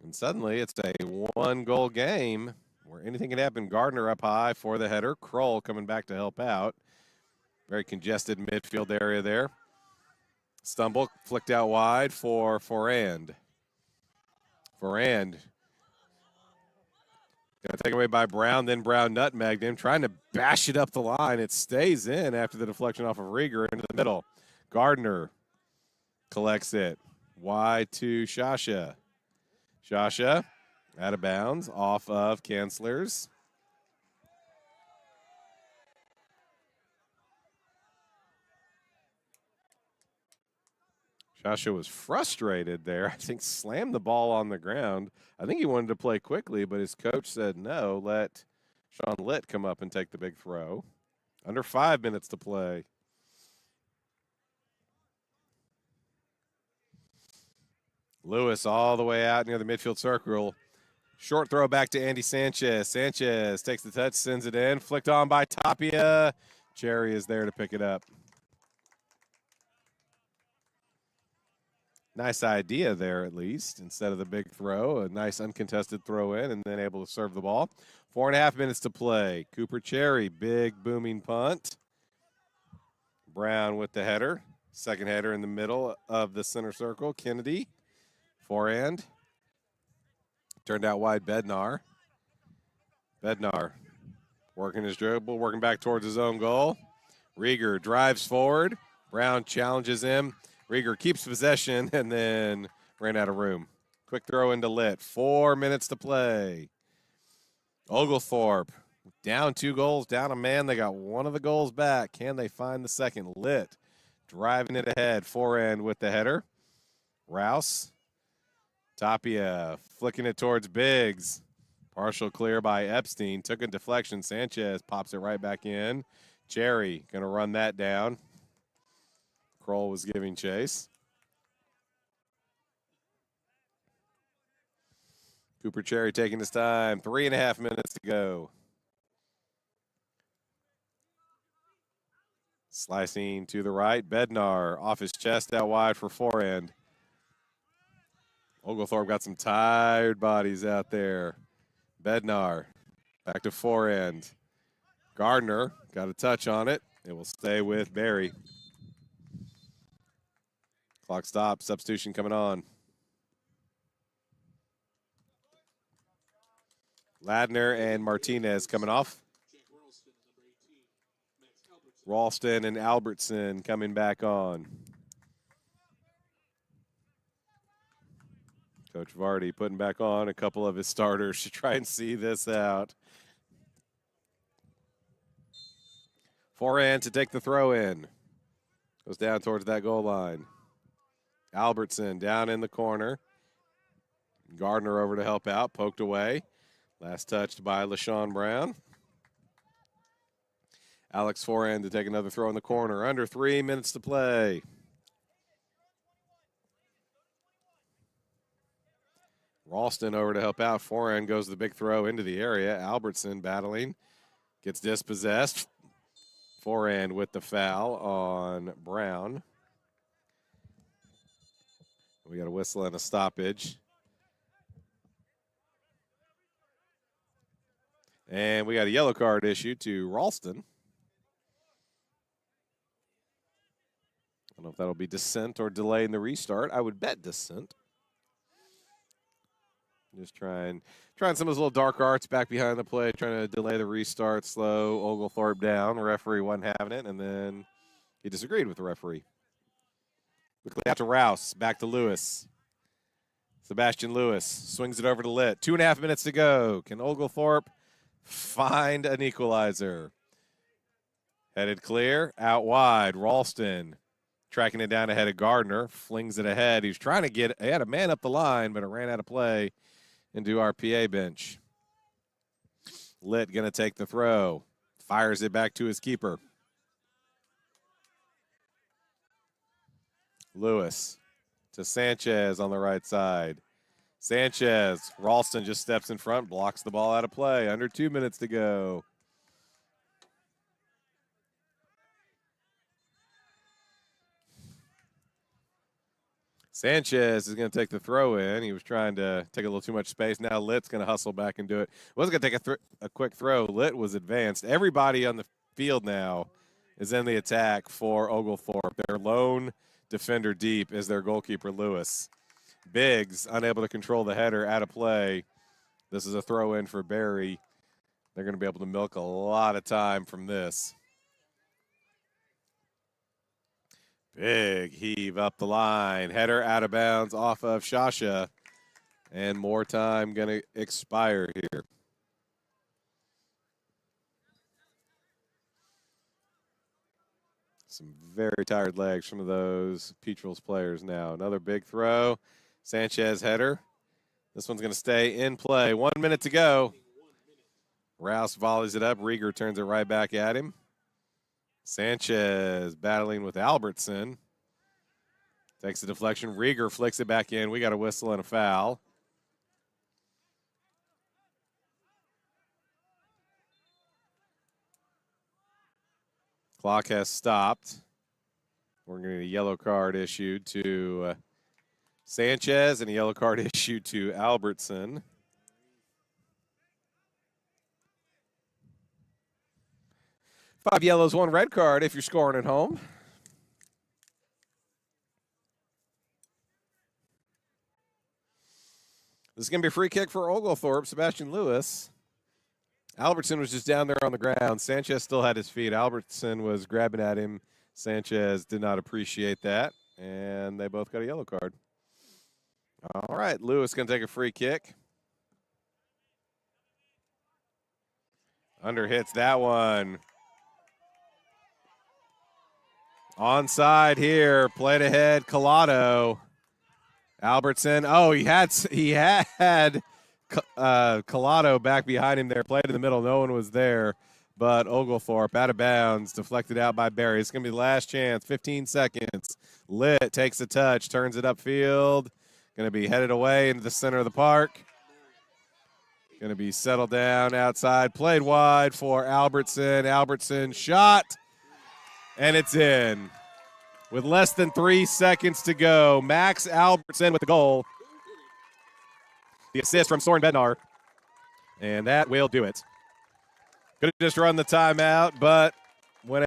And suddenly it's a 1-goal game where anything can happen. Gardner up high for the header. Kroll coming back to help out. Very congested midfield area there. Stumble flicked out wide for Forand. Forand got taken away by Brown, then Brown nutmegged him, trying to bash it up the line. It stays in after the deflection off of Rieger into the middle. Gardner collects it. Wide to Shasha. Shasha out of bounds off of Cancelers. Shasha was frustrated there. I think slammed the ball on the ground. I think he wanted to play quickly, but his coach said no, let Sean Litt come up and take the big throw. Under 5 minutes to play. Lewis all the way out near the midfield circle. Short throw back to Andy Sanchez. Sanchez takes the touch, sends it in. Flicked on by Tapia. Cherry is there to pick it up. Nice idea there, at least. Instead of the big throw, a nice uncontested throw in and then able to serve the ball. 4.5 minutes to play. Cooper Cherry, big booming punt. Brown with the header. Second header in the middle of the center circle. Kennedy, forehand. Turned out wide, Bednar. Bednar working his dribble, working back towards his own goal. Rieger drives forward. Brown challenges him. Rieger keeps possession and then ran out of room. Quick throw into Litt. 4 minutes to play. Oglethorpe down 2 goals, down a man. They got one of the goals back. Can they find the second? Litt driving it ahead. Forehand with the header. Rouse. Tapia flicking it towards Biggs. Partial clear by Epstein. Took a deflection. Sanchez pops it right back in. Cherry going to run that down. Kroll was giving chase. Cooper Cherry taking his time. 3.5 minutes to go. Slicing to the right. Bednar off his chest out wide for forehand. Oglethorpe got some tired bodies out there. Bednar back to forehand. Gardner got a touch on it. It will stay with Barry. Clock stops. Substitution coming on. Ladner and Martinez coming off. Ralston and Albertson coming back on. Coach Vardy putting back on a couple of his starters to try and see this out. Forehand to take the throw in. Goes down towards that goal line. Albertson down in the corner. Gardner over to help out. Poked away. Last touched by LaShawn Brown. Alex forehand to take another throw in the corner. Under 3 minutes to play. Ralston over to help out. Forehand goes the big throw into the area. Albertson battling. Gets dispossessed. Forehand with the foul on Brown. We got a whistle and a stoppage. And we got a yellow card issued to Ralston. I don't know if that'll be dissent or delay in the restart. I would bet dissent. Just trying some of those little dark arts back behind the play, trying to delay the restart, slow Oglethorpe down. The referee wasn't having it, and then he disagreed with the referee. Quickly out to Rouse, back to Lewis. Sebastian Lewis swings it over to Litt. 2.5 minutes to go. Can Oglethorpe find an equalizer? Headed clear, out wide. Ralston tracking it down ahead of Gardner, flings it ahead. He was trying to he had a man up the line, but it ran out of play into our PA bench. Litt going to take the throw. Fires it back to his keeper. Lewis to Sanchez on the right side. Sanchez, Ralston just steps in front, blocks the ball out of play. Under 2 minutes to go. Sanchez is going to take the throw in. He was trying to take a little too much space. Now Litt's going to hustle back and do it. Wasn't going to take a quick throw. Litt was advanced. Everybody on the field now is in the attack for Oglethorpe. Their lone defender deep is their goalkeeper, Lewis. Biggs unable to control the header, out of play. This is a throw in for Barry. They're going to be able to milk a lot of time from this. Big heave up the line. Header out of bounds off of Shasha. And more time going to expire here. Some very tired legs from those Petrels players now. Another big throw. Sanchez header. This one's going to stay in play. 1 minute to go. Rouse volleys it up. Rieger turns it right back at him. Sanchez battling with Albertson. Takes the deflection. Rieger flicks it back in. We got a whistle and a foul. Clock has stopped. We're going to get a yellow card issued to Sanchez and a yellow card issued to Albertson. Five yellows, one red card if you're scoring at home. This is going to be a free kick for Oglethorpe. Sebastian Lewis. Albertson was just down there on the ground. Sanchez still had his feet. Albertson was grabbing at him. Sanchez did not appreciate that, and they both got a yellow card. All right, Lewis going to take a free kick. Under hits that one. Onside here, played ahead, Collado. Albertson, oh, he had Collado back behind him there, played in the middle, no one was there. but Oglethorpe out of bounds, deflected out by Barry. It's going to be the last chance, 15 seconds. Litt takes a touch, turns it upfield. Going to be headed away into the center of the park. Going to be settled down outside, played wide for Albertson. Albertson shot, and it's in. With less than 3 seconds to go, Max Albertson with the goal. The assist from Soren Bednar, and that will do it. Could have just run the timeout, but